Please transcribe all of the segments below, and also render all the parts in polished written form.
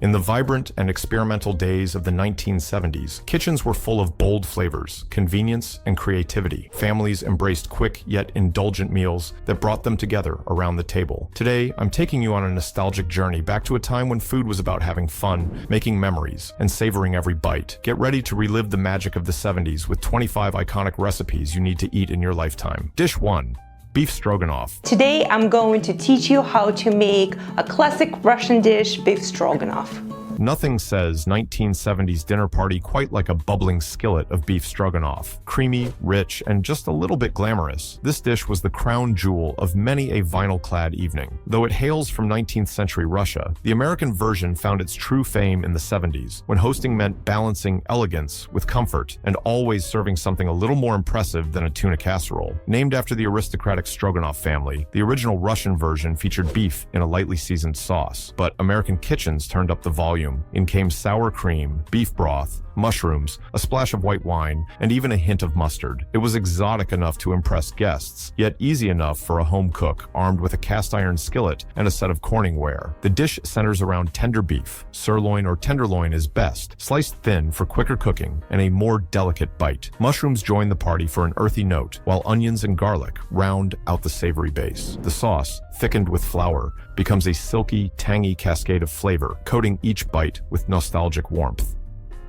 In the vibrant and experimental days of the 1970s, kitchens were full of bold flavors, convenience, and creativity. Families embraced quick yet indulgent meals that brought them together around the table. Today, I'm taking you on a nostalgic journey back to a time when food was about having fun, making memories, and savoring every bite. Get ready to relive the magic of the 70s with 25 iconic recipes you need to eat in your lifetime. Dish 1. Beef stroganoff. Today I'm going to teach you how to make a classic Russian dish, beef stroganoff. Nothing says 1970s dinner party quite like a bubbling skillet of beef stroganoff. Creamy, rich, and just a little bit glamorous, this dish was the crown jewel of many a vinyl-clad evening. Though it hails from 19th century Russia, the American version found its true fame in the 70s, when hosting meant balancing elegance with comfort and always serving something a little more impressive than a tuna casserole. Named after the aristocratic Stroganoff family, the original Russian version featured beef in a lightly seasoned sauce, but American kitchens turned up the volume. In came sour cream, beef broth, mushrooms, a splash of white wine, and even a hint of mustard. It was exotic enough to impress guests, yet easy enough for a home cook armed with a cast iron skillet and a set of Corningware. The dish centers around tender beef. Sirloin or tenderloin is best, sliced thin for quicker cooking and a more delicate bite. Mushrooms join the party for an earthy note, while onions and garlic round out the savory base. The sauce, thickened with flour, becomes a silky, tangy cascade of flavor, coating each bite with nostalgic warmth.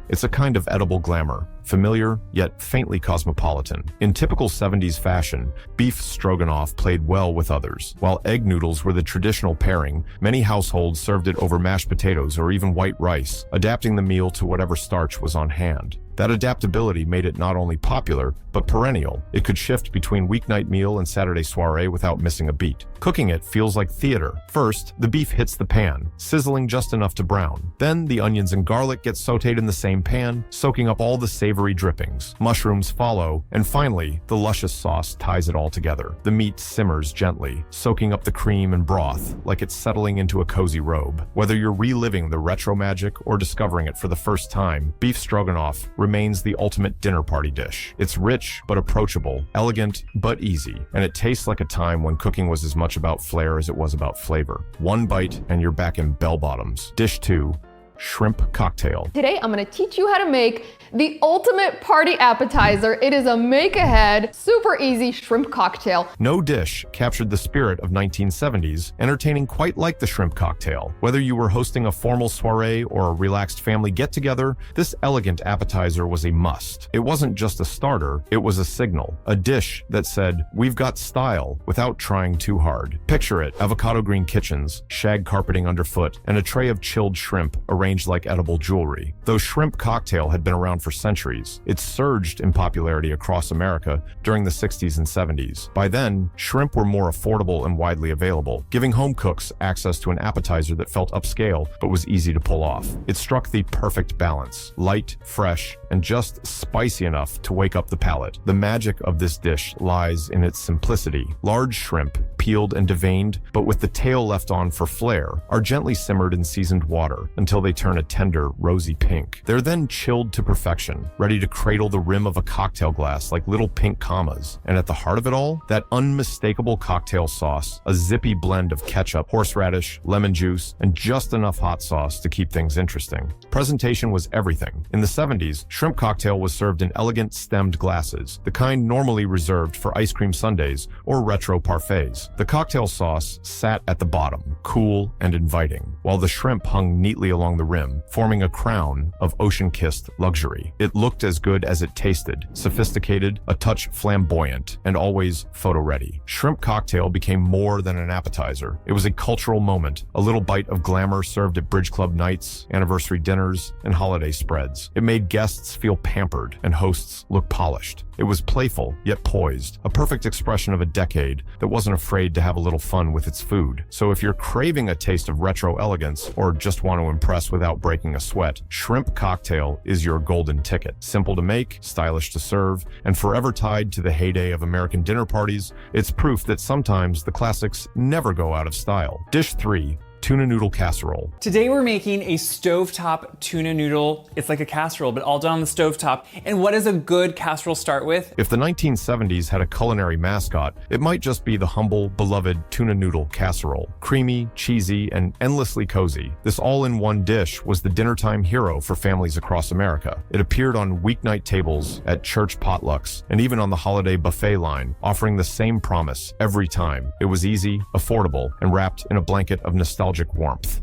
It's a kind of edible glamour, familiar yet faintly cosmopolitan. In typical 70s fashion, beef stroganoff played well with others. While egg noodles were the traditional pairing, many households served it over mashed potatoes or even white rice, adapting the meal to whatever starch was on hand. That adaptability made it not only popular, but perennial. It could shift between weeknight meal and Saturday soiree without missing a beat. Cooking it feels like theater. First, the beef hits the pan, sizzling just enough to brown. Then, the onions and garlic get sautéed in the same pan, soaking up all the savory drippings. Mushrooms follow, and finally, the luscious sauce ties it all together. The meat simmers gently, soaking up the cream and broth, like it's settling into a cozy robe. Whether you're reliving the retro magic or discovering it for the first time, beef stroganoff remains the ultimate dinner party dish. It's rich but approachable, elegant but easy, and it tastes like a time when cooking was as much about flair as it was about flavor. One bite and you're back in bell bottoms. Dish 2. Shrimp cocktail. Today, I'm gonna teach you how to make the ultimate party appetizer. It is a make-ahead, super easy shrimp cocktail. No dish captured the spirit of 1970s, entertaining quite like the shrimp cocktail. Whether you were hosting a formal soiree or a relaxed family get-together, this elegant appetizer was a must. It wasn't just a starter, it was a signal. A dish that said, we've got style, without trying too hard. Picture it, avocado green kitchens, shag carpeting underfoot, and a tray of chilled shrimp arranged like edible jewelry. Though shrimp cocktail had been around for centuries, it surged in popularity across America during the 60s and 70s. By then, shrimp were more affordable and widely available, giving home cooks access to an appetizer that felt upscale but was easy to pull off. It struck the perfect balance, light, fresh, and just spicy enough to wake up the palate. The magic of this dish lies in its simplicity. Large shrimp, peeled and deveined, but with the tail left on for flair, are gently simmered in seasoned water until they turn a tender, rosy pink. They're then chilled to perfection, ready to cradle the rim of a cocktail glass like little pink commas. And at the heart of it all, that unmistakable cocktail sauce, a zippy blend of ketchup, horseradish, lemon juice, and just enough hot sauce to keep things interesting. Presentation was everything. In the 70s, shrimp cocktail was served in elegant stemmed glasses, the kind normally reserved for ice cream sundaes or retro parfaits. The cocktail sauce sat at the bottom, cool and inviting, while the shrimp hung neatly along the rim, forming a crown of ocean-kissed luxury. It looked as good as it tasted, sophisticated, a touch flamboyant, and always photo-ready. Shrimp cocktail became more than an appetizer. It was a cultural moment, a little bite of glamour served at bridge club nights, anniversary dinners, and holiday spreads. It made guests feel pampered and hosts look polished. It was playful, yet poised, a perfect expression of a decade that wasn't afraid to have a little fun with its food. So if you're craving a taste of retro elegance or just want to impress without breaking a sweat, shrimp cocktail is your golden ticket. Simple to make, stylish to serve, and forever tied to the heyday of American dinner parties, it's proof that sometimes the classics never go out of style. Dish 3. tuna noodle casserole. Today we're making a stovetop tuna noodle. It's like a casserole, but all done on the stovetop. And what does a good casserole start with? If the 1970s had a culinary mascot, it might just be the humble, beloved tuna noodle casserole. Creamy, cheesy, and endlessly cozy, this all-in-one dish was the dinnertime hero for families across America. It appeared on weeknight tables, at church potlucks, and even on the holiday buffet line, offering the same promise every time. It was easy, affordable, and wrapped in a blanket of nostalgic warmth.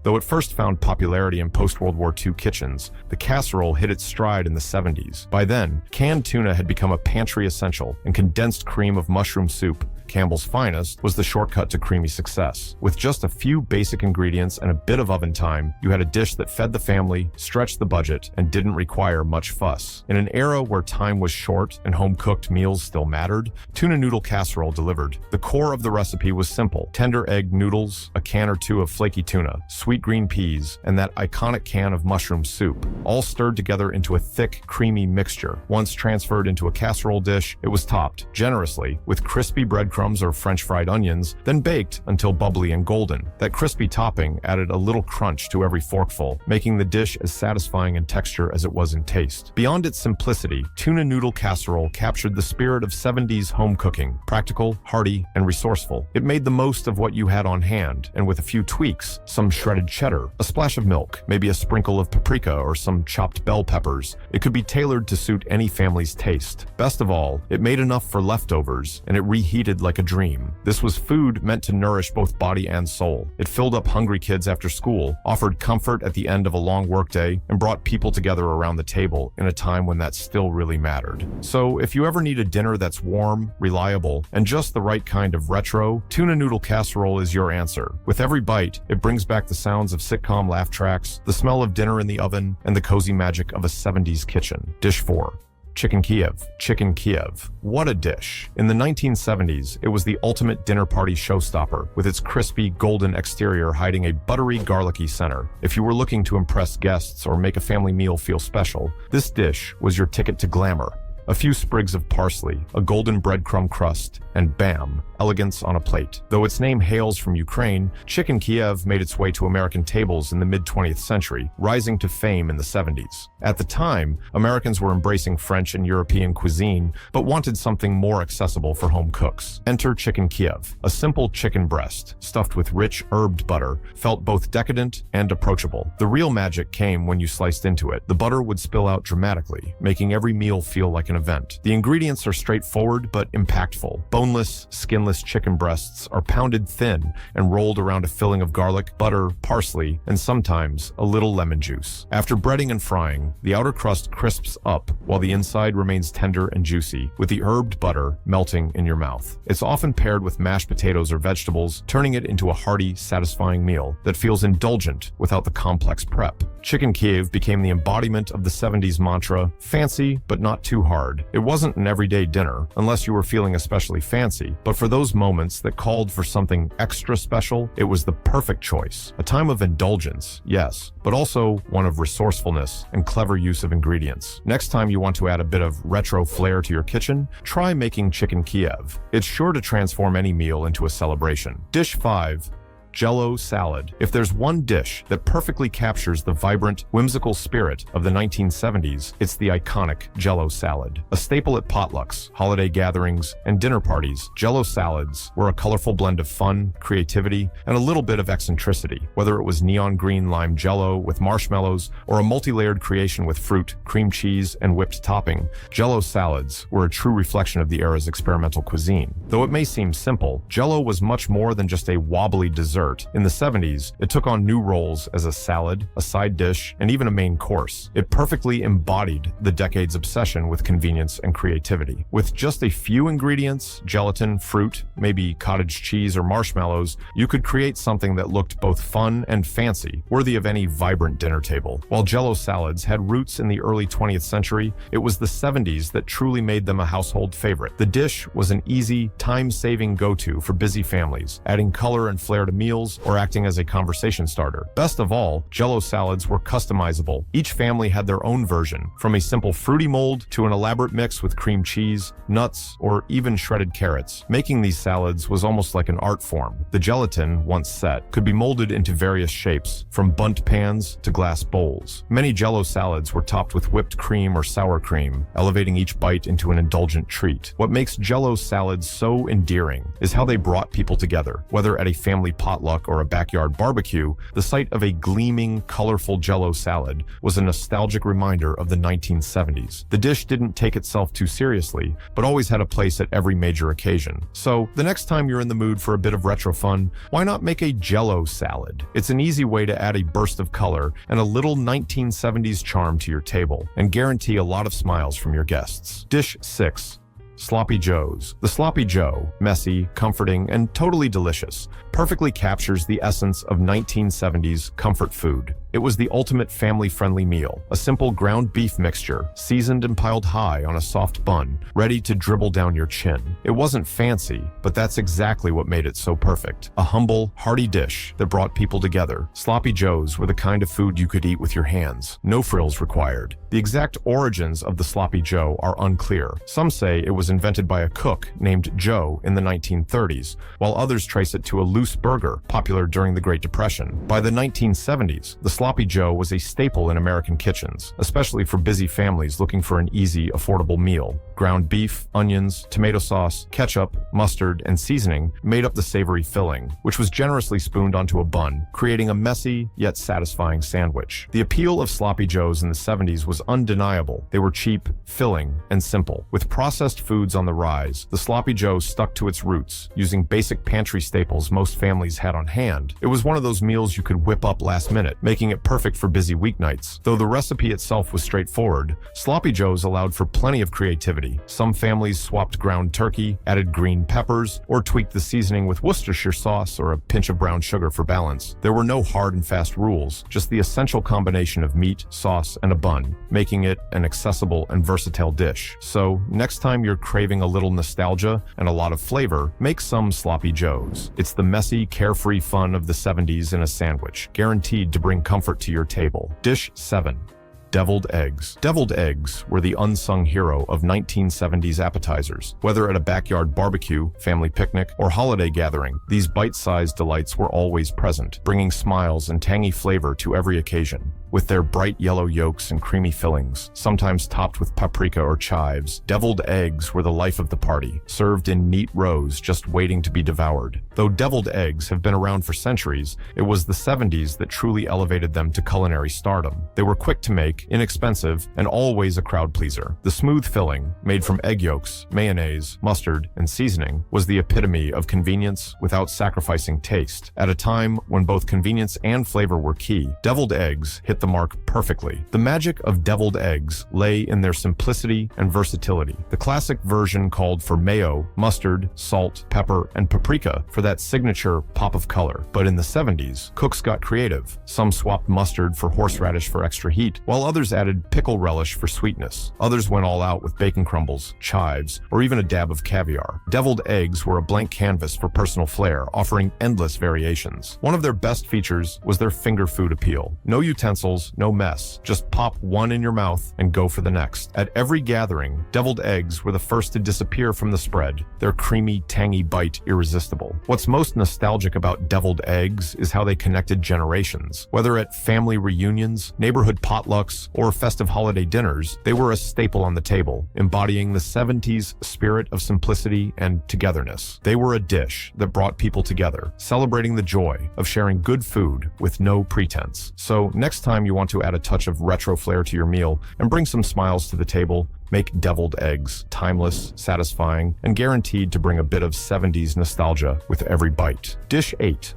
Though it first found popularity in post-World War II kitchens, the casserole hit its stride in the 70s. By then, canned tuna had become a pantry essential, and condensed cream of mushroom soup, Campbell's finest, was the shortcut to creamy success. With just a few basic ingredients and a bit of oven time, you had a dish that fed the family, stretched the budget, and didn't require much fuss. In an era where time was short and home-cooked meals still mattered, tuna noodle casserole delivered. The core of the recipe was simple: tender egg noodles, a can or two of flaky tuna, sweet green peas, and that iconic can of mushroom soup, all stirred together into a thick, creamy mixture. Once transferred into a casserole dish, it was topped, generously, with crispy breadcrumbs or French fried onions, then baked until bubbly and golden. That crispy topping added a little crunch to every forkful, making the dish as satisfying in texture as it was in taste. Beyond its simplicity, tuna noodle casserole captured the spirit of 70s home cooking: practical, hearty, and resourceful. It made the most of what you had on hand, and with a few tweaks, some shredded cheddar, a splash of milk, maybe a sprinkle of paprika or some chopped bell peppers, it could be tailored to suit any family's taste. Best of all, it made enough for leftovers, and it reheated like a dream. This was food meant to nourish both body and soul. It filled up hungry kids after school, offered comfort at the end of a long workday, and brought people together around the table in a time when that still really mattered. So if you ever need a dinner that's warm, reliable, and just the right kind of retro, tuna noodle casserole is your answer. With every bite, it brings back the sounds of sitcom laugh tracks, the smell of dinner in the oven, and the cozy magic of a 70s kitchen. Dish 4. Chicken Kiev. Chicken Kiev. What a dish. In the 1970s, it was the ultimate dinner party showstopper, with its crispy, golden exterior hiding a buttery, garlicky center. If you were looking to impress guests or make a family meal feel special, this dish was your ticket to glamour. A few sprigs of parsley, a golden breadcrumb crust, and bam, elegance on a plate. Though its name hails from Ukraine, Chicken Kiev made its way to American tables in the mid-20th century, rising to fame in the 70s. At the time, Americans were embracing French and European cuisine, but wanted something more accessible for home cooks. Enter Chicken Kiev, a simple chicken breast, stuffed with rich, herbed butter, felt both decadent and approachable. The real magic came when you sliced into it. The butter would spill out dramatically, making every meal feel like an event. The ingredients are straightforward but impactful. Boneless, skinless chicken breasts are pounded thin and rolled around a filling of garlic, butter, parsley, and sometimes a little lemon juice. After breading and frying, the outer crust crisps up while the inside remains tender and juicy, with the herbed butter melting in your mouth. It's often paired with mashed potatoes or vegetables, turning it into a hearty, satisfying meal that feels indulgent without the complex prep. Chicken Kiev became the embodiment of the 70s mantra, fancy but not too hard. It wasn't an everyday dinner, unless you were feeling especially fancy, but for those moments that called for something extra special, it was the perfect choice. A time of indulgence, yes, but also one of resourcefulness and clever use of ingredients. Next time you want to add a bit of retro flair to your kitchen, try making Chicken Kiev. It's sure to transform any meal into a celebration. Dish 5. Jell-O salad. If there's one dish that perfectly captures the vibrant, whimsical spirit of the 1970s, it's the iconic Jell-O salad. A staple at potlucks, holiday gatherings, and dinner parties, Jell-O salads were a colorful blend of fun, creativity, and a little bit of eccentricity. Whether it was neon green lime Jell-O with marshmallows or a multi-layered creation with fruit, cream cheese, and whipped topping, Jell-O salads were a true reflection of the era's experimental cuisine. Though it may seem simple, Jell-O was much more than just a wobbly dessert. In the 70s, it took on new roles as a salad, a side dish, and even a main course. It perfectly embodied the decade's obsession with convenience and creativity. With just a few ingredients, gelatin, fruit, maybe cottage cheese or marshmallows, you could create something that looked both fun and fancy, worthy of any vibrant dinner table. While Jell-O salads had roots in the early 20th century, it was the 70s that truly made them a household favorite. The dish was an easy, time-saving go-to for busy families, adding color and flair to meals meals or acting as a conversation starter. Best of all, Jell-O salads were customizable. Each family had their own version, from a simple fruity mold to an elaborate mix with cream cheese, nuts, or even shredded carrots. Making these salads was almost like an art form. The gelatin, once set, could be molded into various shapes, from bundt pans to glass bowls. Many Jell-O salads were topped with whipped cream or sour cream, elevating each bite into an indulgent treat. What makes Jell-O salads so endearing is how they brought people together. Whether at a family potluck or a backyard barbecue, the sight of a gleaming, colorful Jell-O salad was a nostalgic reminder of the 1970s. The dish didn't take itself too seriously, but always had a place at every major occasion. So, the next time you're in the mood for a bit of retro fun, why not make a Jell-O salad? It's an easy way to add a burst of color and a little 1970s charm to your table, and guarantee a lot of smiles from your guests. Dish 6. Sloppy Joes. The Sloppy Joe, messy, comforting, and totally delicious, perfectly captures the essence of 1970s comfort food. It was the ultimate family-friendly meal, a simple ground beef mixture, seasoned and piled high on a soft bun, ready to dribble down your chin. It wasn't fancy, but that's exactly what made it so perfect. A humble, hearty dish that brought people together. Sloppy Joes were the kind of food you could eat with your hands. No frills required. The exact origins of the Sloppy Joe are unclear. Some say it was invented by a cook named Joe in the 1930s, while others trace it to a loose burger popular during the Great Depression. By the 1970s, the Sloppy Joe was a staple in American kitchens, especially for busy families looking for an easy, affordable meal. Ground beef, onions, tomato sauce, ketchup, mustard, and seasoning made up the savory filling, which was generously spooned onto a bun, creating a messy yet satisfying sandwich. The appeal of Sloppy Joes in the 70s was undeniable. They were cheap, filling, and simple. With processed foods on the rise, the Sloppy Joe stuck to its roots, using basic pantry staples most families had on hand. It was one of those meals you could whip up last minute, making it perfect for busy weeknights. Though the recipe itself was straightforward, Sloppy Joes allowed for plenty of creativity. Some families swapped ground turkey, added green peppers, or tweaked the seasoning with Worcestershire sauce or a pinch of brown sugar for balance. There were no hard and fast rules, just the essential combination of meat, sauce, and a bun, making it an accessible and versatile dish. So, next time you're craving a little nostalgia and a lot of flavor, make some Sloppy Joes. It's the messy, carefree fun of the 70s in a sandwich, guaranteed to bring comfort to your table. Dish 7. Deviled eggs. Deviled eggs were the unsung hero of 1970s appetizers. Whether at a backyard barbecue, family picnic, or holiday gathering, these bite-sized delights were always present, bringing smiles and tangy flavor to every occasion. With their bright yellow yolks and creamy fillings, sometimes topped with paprika or chives, deviled eggs were the life of the party, served in neat rows just waiting to be devoured. Though deviled eggs have been around for centuries, it was the 70s that truly elevated them to culinary stardom. They were quick to make, inexpensive, and always a crowd pleaser. The smooth filling, made from egg yolks, mayonnaise, mustard, and seasoning, was the epitome of convenience without sacrificing taste. At a time when both convenience and flavor were key, deviled eggs hit the mark perfectly. The magic of deviled eggs lay in their simplicity and versatility. The classic version called for mayo, mustard, salt, pepper, and paprika for that signature pop of color. But in the 70s, cooks got creative. Some swapped mustard for horseradish for extra heat, while others added pickle relish for sweetness. Others went all out with bacon crumbles, chives, or even a dab of caviar. Deviled eggs were a blank canvas for personal flair, offering endless variations. One of their best features was their finger food appeal. No utensils, no mess. Just pop one in your mouth and go for the next. At every gathering, deviled eggs were the first to disappear from the spread, their creamy, tangy bite irresistible. What's most nostalgic about deviled eggs is how they connected generations. Whether at family reunions, neighborhood potlucks, or festive holiday dinners, they were a staple on the table, embodying the 70s spirit of simplicity and togetherness. They were a dish that brought people together, celebrating the joy of sharing good food with no pretense. So next time you want to add a touch of retro flair to your meal and bring some smiles to the table, make deviled eggs timeless, satisfying, and guaranteed to bring a bit of 70s nostalgia with every bite. Dish 8.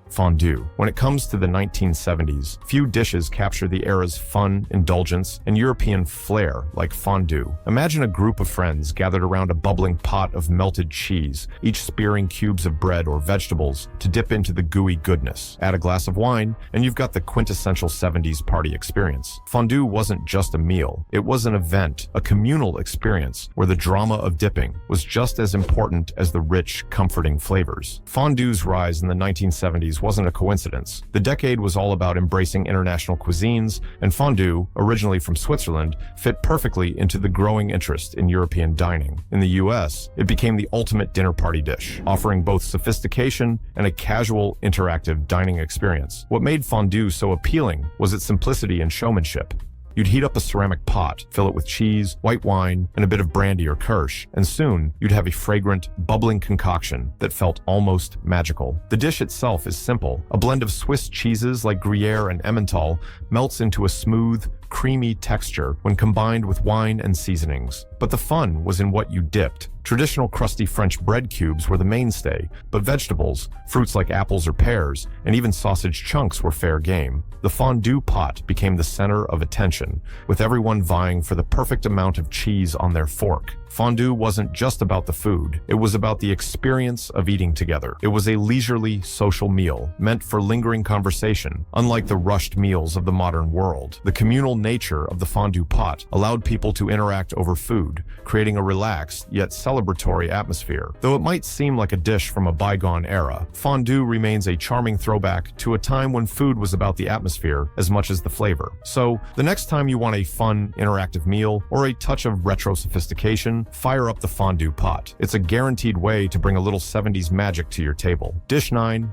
Fondue. When it comes to the 1970s, few dishes capture the era's fun, indulgence, and European flair like fondue. Imagine a group of friends gathered around a bubbling pot of melted cheese, each spearing cubes of bread or vegetables to dip into the gooey goodness. Add a glass of wine, and you've got the quintessential 70s party experience. Fondue wasn't just a meal. It was an event, a communal experience where the drama of dipping was just as important as the rich, comforting flavors. Fondue's rise in the 1970s 70s wasn't a coincidence. The decade was all about embracing international cuisines, and fondue, originally from Switzerland, fit perfectly into the growing interest in European dining. In the US, it became the ultimate dinner party dish, offering both sophistication and a casual, interactive dining experience. What made fondue so appealing was its simplicity and showmanship. You'd heat up a ceramic pot, fill it with cheese, white wine, and a bit of brandy or kirsch, and soon you'd have a fragrant, bubbling concoction that felt almost magical. The dish itself is simple. A blend of Swiss cheeses like Gruyere and Emmental melts into a smooth, creamy texture when combined with wine and seasonings. But the fun was in what you dipped. Traditional crusty French bread cubes were the mainstay, but vegetables, fruits like apples or pears, and even sausage chunks were fair game. The fondue pot became the center of attention, with everyone vying for the perfect amount of cheese on their fork. Fondue wasn't just about the food, it was about the experience of eating together. It was a leisurely, social meal, meant for lingering conversation, unlike the rushed meals of the modern world. The communal nature of the fondue pot allowed people to interact over food, creating a relaxed, yet celebratory atmosphere. Though it might seem like a dish from a bygone era, fondue remains a charming throwback to a time when food was about the atmosphere as much as the flavor. So, the next time you want a fun, interactive meal, or a touch of retro sophistication, fire up the fondue pot. It's a guaranteed way to bring a little 70s magic to your table. Dish 9,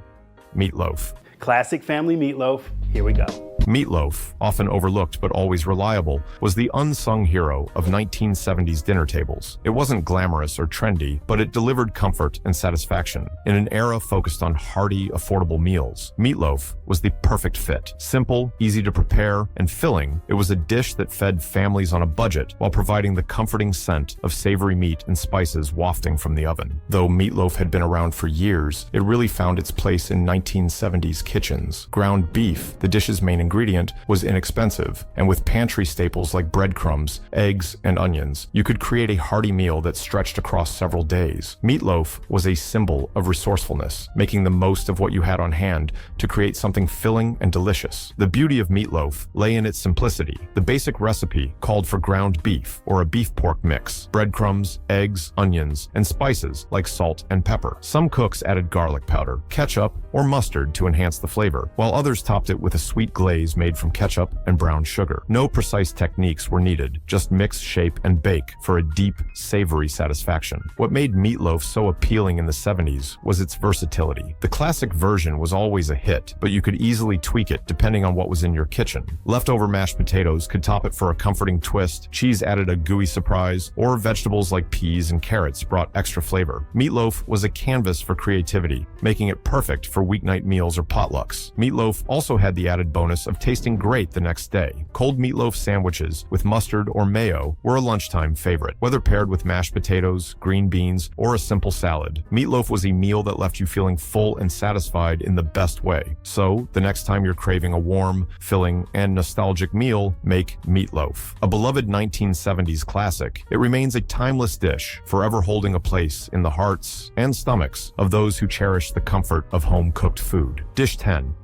meatloaf. Classic family meatloaf. Here we go. Meatloaf, often overlooked but always reliable, was the unsung hero of 1970s dinner tables. It wasn't glamorous or trendy, but it delivered comfort and satisfaction. In an era focused on hearty, affordable meals, meatloaf was the perfect fit. Simple, easy to prepare, and filling, it was a dish that fed families on a budget while providing the comforting scent of savory meat and spices wafting from the oven. Though meatloaf had been around for years, it really found its place in 1970s kitchens. Ground beef, the dish's main ingredient, was inexpensive, and with pantry staples like breadcrumbs, eggs, and onions, you could create a hearty meal that stretched across several days. Meatloaf was a symbol of resourcefulness, making the most of what you had on hand to create something filling and delicious. The beauty of meatloaf lay in its simplicity. The basic recipe called for ground beef or a beef-pork mix, breadcrumbs, eggs, onions, and spices like salt and pepper. Some cooks added garlic powder, ketchup, or mustard to enhance the flavor, while others topped it with a sweet glaze made from ketchup and brown sugar. No precise techniques were needed, just mix, shape, and bake for a deep, savory satisfaction. What made meatloaf so appealing in the 70s was its versatility. The classic version was always a hit, but you could easily tweak it depending on what was in your kitchen. Leftover mashed potatoes could top it for a comforting twist, cheese added a gooey surprise, or vegetables like peas and carrots brought extra flavor. Meatloaf was a canvas for creativity, making it perfect for weeknight meals or potlucks. Meatloaf also had the added bonus of tasting great the next day. Cold meatloaf sandwiches with mustard or mayo were a lunchtime favorite. Whether paired with mashed potatoes, green beans, or a simple salad, meatloaf was a meal that left you feeling full and satisfied in the best way. So, the next time you're craving a warm, filling, and nostalgic meal, make meatloaf. A beloved 1970s classic, it remains a timeless dish, forever holding a place in the hearts and stomachs of those who cherish the comfort of home-cooked food. Dish 10.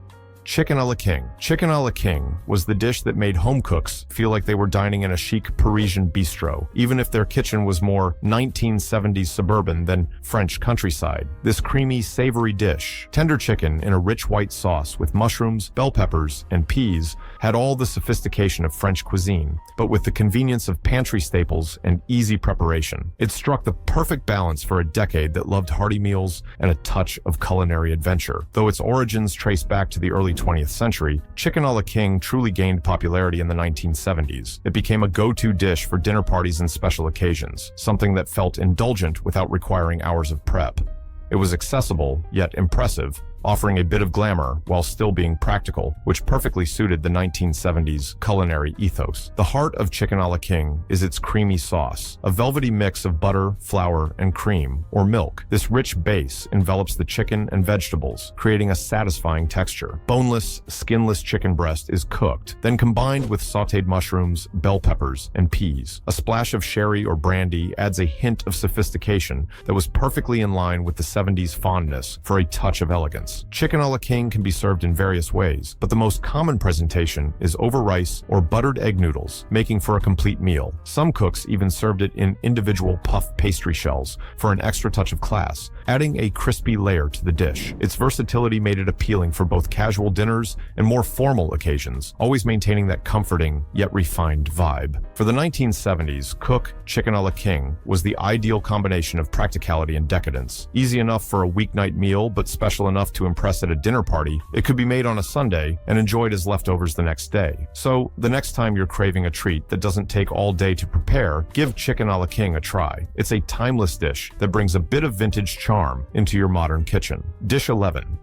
Chicken a la king. Chicken a la king was the dish that made home cooks feel like they were dining in a chic Parisian bistro, even if their kitchen was more 1970s suburban than French countryside. This creamy, savory dish, tender chicken in a rich white sauce with mushrooms, bell peppers, and peas, had all the sophistication of French cuisine, but with the convenience of pantry staples and easy preparation. It struck the perfect balance for a decade that loved hearty meals and a touch of culinary adventure. Though its origins trace back to the early 20th century, chicken a la king truly gained popularity in the 1970s. It became a go-to dish for dinner parties and special occasions, something that felt indulgent without requiring hours of prep. It was accessible, yet impressive, offering a bit of glamour while still being practical, which perfectly suited the 1970s culinary ethos. The heart of chicken a la king is its creamy sauce, a velvety mix of butter, flour, and cream, or milk. This rich base envelops the chicken and vegetables, creating a satisfying texture. Boneless, skinless chicken breast is cooked, then combined with sautéed mushrooms, bell peppers, and peas. A splash of sherry or brandy adds a hint of sophistication that was perfectly in line with the 70s fondness for a touch of elegance. ingredients. Chicken a la king can be served in various ways, but the most common presentation is over rice or buttered egg noodles, making for a complete meal. Some cooks even served it in individual puff pastry shells for an extra touch of class, adding a crispy layer to the dish. Its versatility made it appealing for both casual dinners and more formal occasions, always maintaining that comforting yet refined vibe. For the 1970s, cook chicken a la king was the ideal combination of practicality and decadence. Easy enough for a weeknight meal, but special enough to impress at a dinner party, it could be made on a Sunday and enjoyed as leftovers the next day. So, the next time you're craving a treat that doesn't take all day to prepare, give chicken a la king a try. It's a timeless dish that brings a bit of vintage charm into your modern kitchen. Dish 11.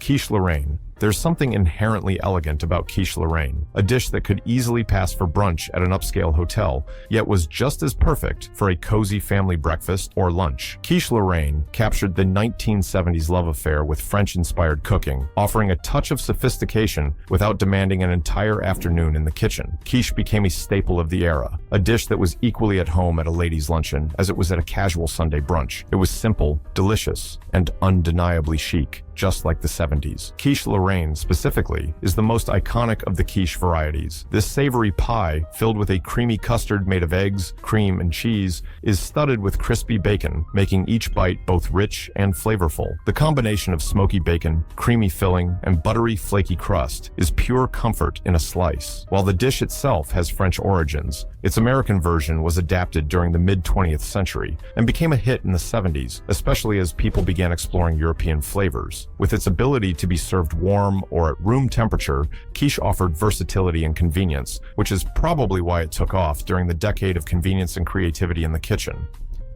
Quiche Lorraine. There's something inherently elegant about quiche Lorraine, a dish that could easily pass for brunch at an upscale hotel, yet was just as perfect for a cozy family breakfast or lunch. Quiche Lorraine captured the 1970s love affair with French-inspired cooking, offering a touch of sophistication without demanding an entire afternoon in the kitchen. Quiche became a staple of the era, a dish that was equally at home at a ladies' luncheon as it was at a casual Sunday brunch. It was simple, delicious, and undeniably chic, just like the 70s. Quiche Lorraine, specifically, is the most iconic of the quiche varieties. This savory pie, filled with a creamy custard made of eggs, cream, and cheese, is studded with crispy bacon, making each bite both rich and flavorful. The combination of smoky bacon, creamy filling, and buttery, flaky crust is pure comfort in a slice. While the dish itself has French origins, its American version was adapted during the mid-20th century and became a hit in the 70s, especially as people began exploring European flavors. With its ability to be served warm or at room temperature, quiche offered versatility and convenience, which is probably why it took off during the decade of convenience and creativity in the kitchen.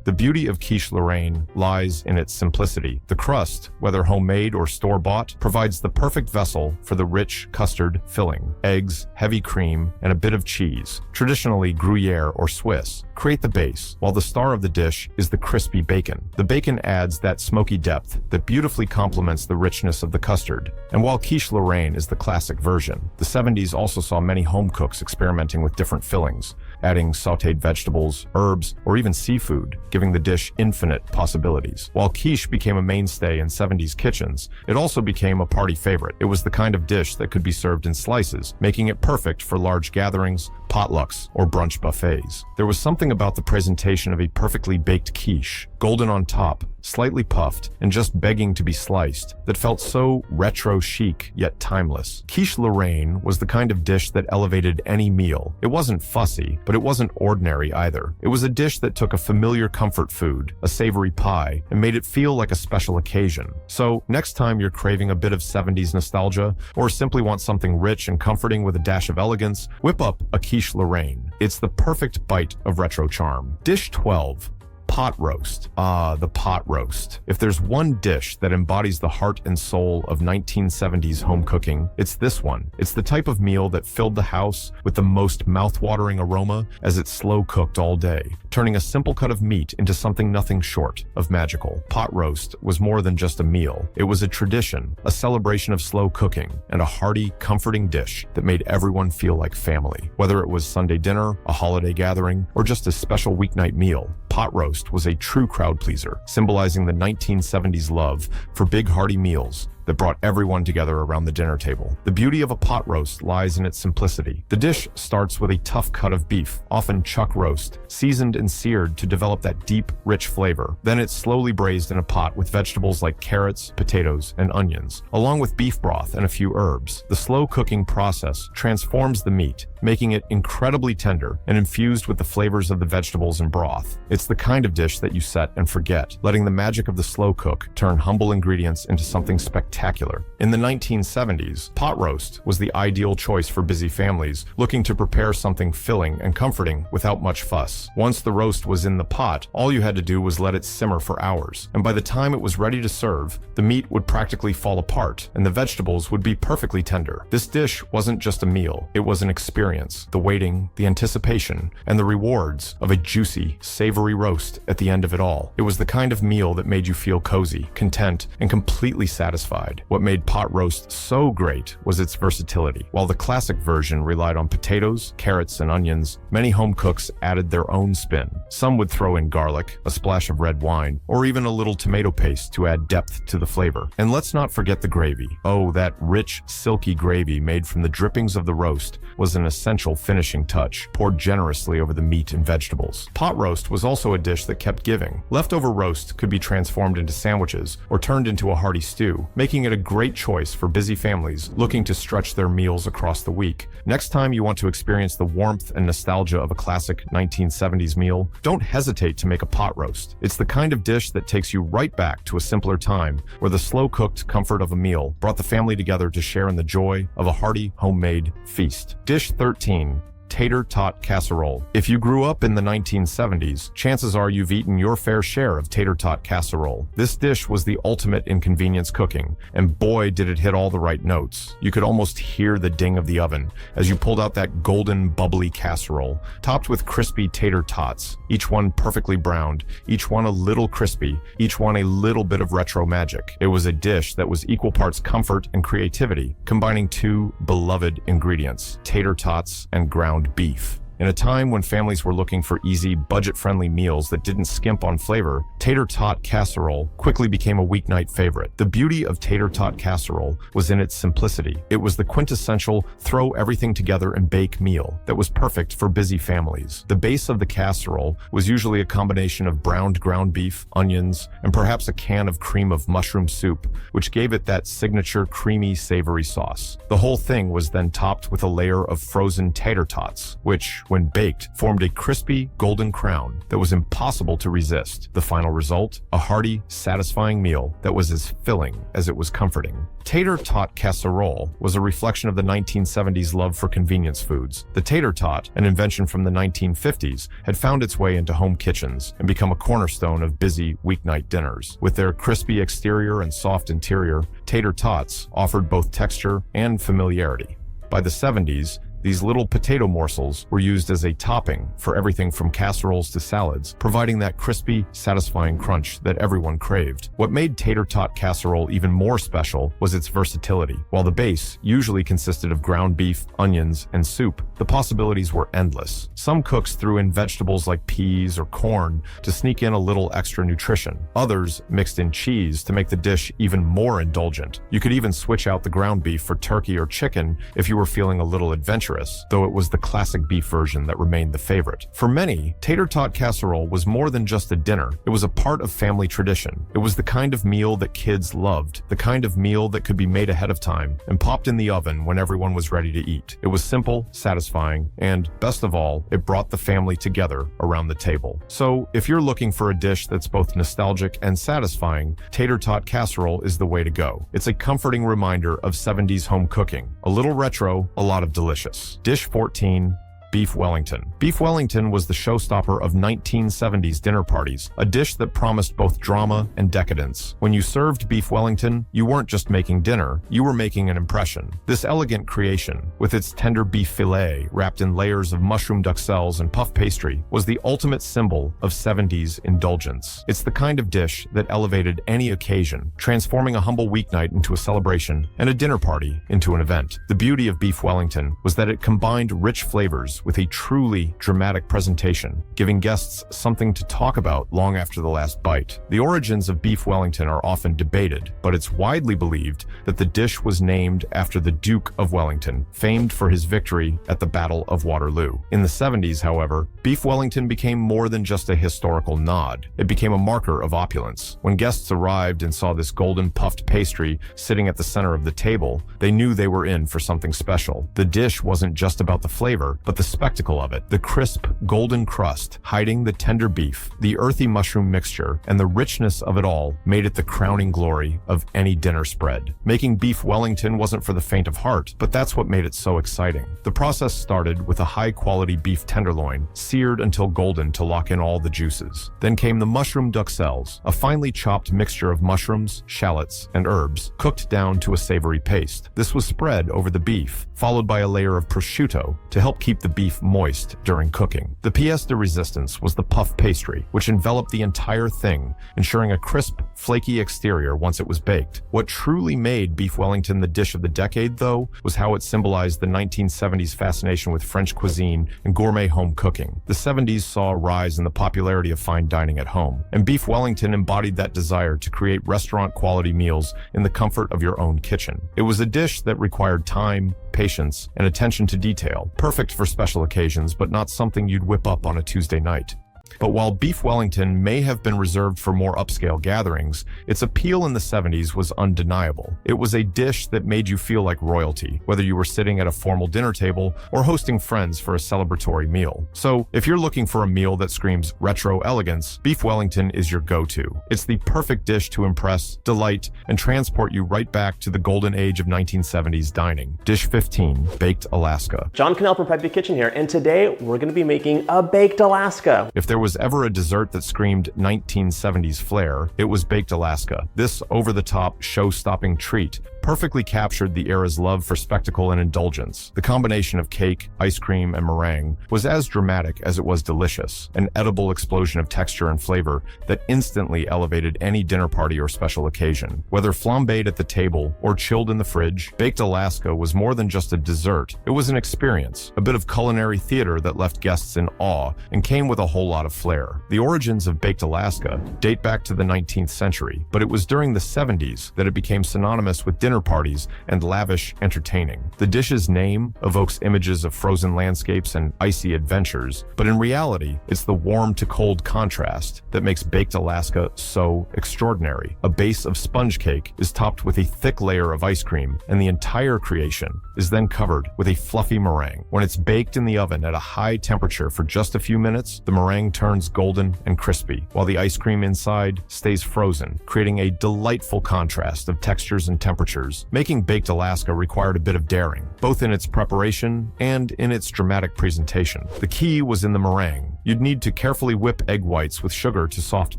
The beauty of quiche Lorraine lies in its simplicity. The crust, whether homemade or store-bought, provides the perfect vessel for the rich custard filling. Eggs, heavy cream, and a bit of cheese, traditionally Gruyere or Swiss, create the base, while the star of the dish is the crispy bacon. The bacon adds that smoky depth that beautifully complements the richness of the custard. And while quiche Lorraine is the classic version, the 70s also saw many home cooks experimenting with different fillings, adding sautéed vegetables, herbs, or even seafood, giving the dish infinite possibilities. While quiche became a mainstay in 70s kitchens, it also became a party favorite. It was the kind of dish that could be served in slices, making it perfect for large gatherings, potlucks, or brunch buffets. There was something about the presentation of a perfectly baked quiche, golden on top, slightly puffed, and just begging to be sliced, that felt so retro chic yet timeless. Quiche Lorraine was the kind of dish that elevated any meal. It wasn't fussy, but it wasn't ordinary either. It was a dish that took a familiar comfort food, a savory pie, and made it feel like a special occasion. So, next time you're craving a bit of 70s nostalgia, or simply want something rich and comforting with a dash of elegance, whip up a quiche Lorraine. It's the perfect bite of retro charm. Dish 12. Pot roast. Ah, the pot roast. If there's one dish that embodies the heart and soul of 1970s home cooking, it's this one. It's the type of meal that filled the house with the most mouth-watering aroma as it slow-cooked all day, turning a simple cut of meat into something nothing short of magical. Pot roast was more than just a meal. It was a tradition, a celebration of slow cooking, and a hearty, comforting dish that made everyone feel like family. Whether it was Sunday dinner, a holiday gathering, or just a special weeknight meal, pot roast was a true crowd pleaser, symbolizing the 1970s love for big hearty meals that brought everyone together around the dinner table. The beauty of a pot roast lies in its simplicity. The dish starts with a tough cut of beef, often chuck roast, seasoned and seared to develop that deep, rich flavor. Then it's slowly braised in a pot with vegetables like carrots, potatoes, and onions, along with beef broth and a few herbs. The slow cooking process transforms the meat, making it incredibly tender and infused with the flavors of the vegetables and broth. It's the kind of dish that you set and forget, letting the magic of the slow cook turn humble ingredients into something spectacular. In the 1970s, pot roast was the ideal choice for busy families looking to prepare something filling and comforting without much fuss. Once the roast was in the pot, all you had to do was let it simmer for hours, and by the time it was ready to serve, the meat would practically fall apart and the vegetables would be perfectly tender. This dish wasn't just a meal, it was an experience. The waiting, the anticipation, and the rewards of a juicy, savory roast at the end of it all. It was the kind of meal that made you feel cozy, content, and completely satisfied. side. What made pot roast so great was its versatility. While the classic version relied on potatoes, carrots, and onions, many home cooks added their own spin. Some would throw in garlic, a splash of red wine, or even a little tomato paste to add depth to the flavor. And let's not forget the gravy. Oh, that rich, silky gravy made from the drippings of the roast was an essential finishing touch, poured generously over the meat and vegetables. Pot roast was also a dish that kept giving. Leftover roast could be transformed into sandwiches or turned into a hearty stew, making it a great choice for busy families looking to stretch their meals across the week. Next time you want to experience the warmth and nostalgia of a classic 1970s meal, don't hesitate to make a pot roast. It's the kind of dish that takes you right back to a simpler time where the slow-cooked comfort of a meal brought the family together to share in the joy of a hearty, homemade feast. Dish 13. Tater tot casserole. If you grew up in the 1970s, chances are you've eaten your fair share of tater tot casserole. This dish was the ultimate in convenience cooking, and boy did it hit all the right notes. You could almost hear the ding of the oven as you pulled out that golden, bubbly casserole, topped with crispy tater tots, each one perfectly browned, each one a little crispy, each one a little bit of retro magic. It was a dish that was equal parts comfort and creativity, combining two beloved ingredients, tater tots and ground beef. In a time when families were looking for easy, budget-friendly meals that didn't skimp on flavor, tater tot casserole quickly became a weeknight favorite. The beauty of tater tot casserole was in its simplicity. It was the quintessential throw everything together and bake meal that was perfect for busy families. The base of the casserole was usually a combination of browned ground beef, onions, and perhaps a can of cream of mushroom soup, which gave it that signature creamy, savory sauce. The whole thing was then topped with a layer of frozen tater tots, which, when baked, formed a crispy, golden crown that was impossible to resist. The final result? A hearty, satisfying meal that was as filling as it was comforting. Tater tot casserole was a reflection of the 1970s love for convenience foods. The tater tot, an invention from the 1950s, had found its way into home kitchens and become a cornerstone of busy weeknight dinners. With their crispy exterior and soft interior, tater tots offered both texture and familiarity. By the 70s, these little potato morsels were used as a topping for everything from casseroles to salads, providing that crispy, satisfying crunch that everyone craved. What made tater tot casserole even more special was its versatility. While the base usually consisted of ground beef, onions, and soup, the possibilities were endless. Some cooks threw in vegetables like peas or corn to sneak in a little extra nutrition. Others mixed in cheese to make the dish even more indulgent. You could even switch out the ground beef for turkey or chicken if you were feeling a little adventurous, though it was the classic beef version that remained the favorite. For many, tater tot casserole was more than just a dinner. It was a part of family tradition. It was the kind of meal that kids loved, the kind of meal that could be made ahead of time and popped in the oven when everyone was ready to eat. It was simple, satisfying, and, best of all, it brought the family together around the table. So, if you're looking for a dish that's both nostalgic and satisfying, tater tot casserole is the way to go. It's a comforting reminder of 70s home cooking. A little retro, a lot of delicious. Dish 14. Beef Wellington. Beef Wellington was the showstopper of 1970s dinner parties, a dish that promised both drama and decadence. When you served beef Wellington, you weren't just making dinner, you were making an impression. This elegant creation, with its tender beef fillet wrapped in layers of mushroom duxelles and puff pastry, was the ultimate symbol of 70s indulgence. It's the kind of dish that elevated any occasion, transforming a humble weeknight into a celebration and a dinner party into an event. The beauty of beef Wellington was that it combined rich flavors with a truly dramatic presentation, giving guests something to talk about long after the last bite. The origins of beef Wellington are often debated, but it's widely believed that the dish was named after the Duke of Wellington, famed for his victory at the Battle of Waterloo. In the 70s, however, beef Wellington became more than just a historical nod. It became a marker of opulence. When guests arrived and saw this golden puffed pastry sitting at the center of the table, they knew they were in for something special. The dish wasn't just about the flavor, but the spectacle of it. The crisp, golden crust, hiding the tender beef, the earthy mushroom mixture, and the richness of it all made it the crowning glory of any dinner spread. Making beef Wellington wasn't for the faint of heart, but that's what made it so exciting. The process started with a high-quality beef tenderloin, seared until golden to lock in all the juices. Then came the mushroom duxelles, a finely chopped mixture of mushrooms, shallots, and herbs, cooked down to a savory paste. This was spread over the beef, followed by a layer of prosciutto to help keep the beef moist during cooking. The pièce de résistance was the puff pastry, which enveloped the entire thing, ensuring a crisp, flaky exterior once it was baked. What truly made beef Wellington the dish of the decade, though, was how it symbolized the 1970s fascination with French cuisine and gourmet home cooking. The 70s saw a rise in the popularity of fine dining at home, and beef Wellington embodied that desire to create restaurant-quality meals in the comfort of your own kitchen. It was a dish that required time, patience, and attention to detail, perfect for special occasions, but not something you'd whip up on a Tuesday night. But while beef Wellington may have been reserved for more upscale gatherings, its appeal in the 70s was undeniable. It was a dish that made you feel like royalty, whether you were sitting at a formal dinner table or hosting friends for a celebratory meal. So, if you're looking for a meal that screams retro elegance, beef Wellington is your go-to. It's the perfect dish to impress, delight, and transport you right back to the golden age of 1970s dining. Dish 15, Baked Alaska. John Cannell from Preppy Kitchen here, and today we're going to be making a Baked Alaska. If there was ever a dessert that screamed 1970s flair, it was Baked Alaska. This over-the-top, show-stopping treat perfectly captured the era's love for spectacle and indulgence. The combination of cake, ice cream, and meringue was as dramatic as it was delicious, an edible explosion of texture and flavor that instantly elevated any dinner party or special occasion. Whether flambéed at the table or chilled in the fridge, Baked Alaska was more than just a dessert. It was an experience, a bit of culinary theater that left guests in awe and came with a whole lot of flair. The origins of Baked Alaska date back to the 19th century, but it was during the 70s that it became synonymous with dinner parties and lavish entertaining. The dish's name evokes images of frozen landscapes and icy adventures, but in reality, it's the warm to cold contrast that makes Baked Alaska so extraordinary. A base of sponge cake is topped with a thick layer of ice cream, and the entire creation is then covered with a fluffy meringue. When it's baked in the oven at a high temperature for just a few minutes, the meringue turns golden and crispy, while the ice cream inside stays frozen, creating a delightful contrast of textures and temperatures. Making Baked Alaska required a bit of daring, both in its preparation and in its dramatic presentation. The key was in the meringue. You'd need to carefully whip egg whites with sugar to soft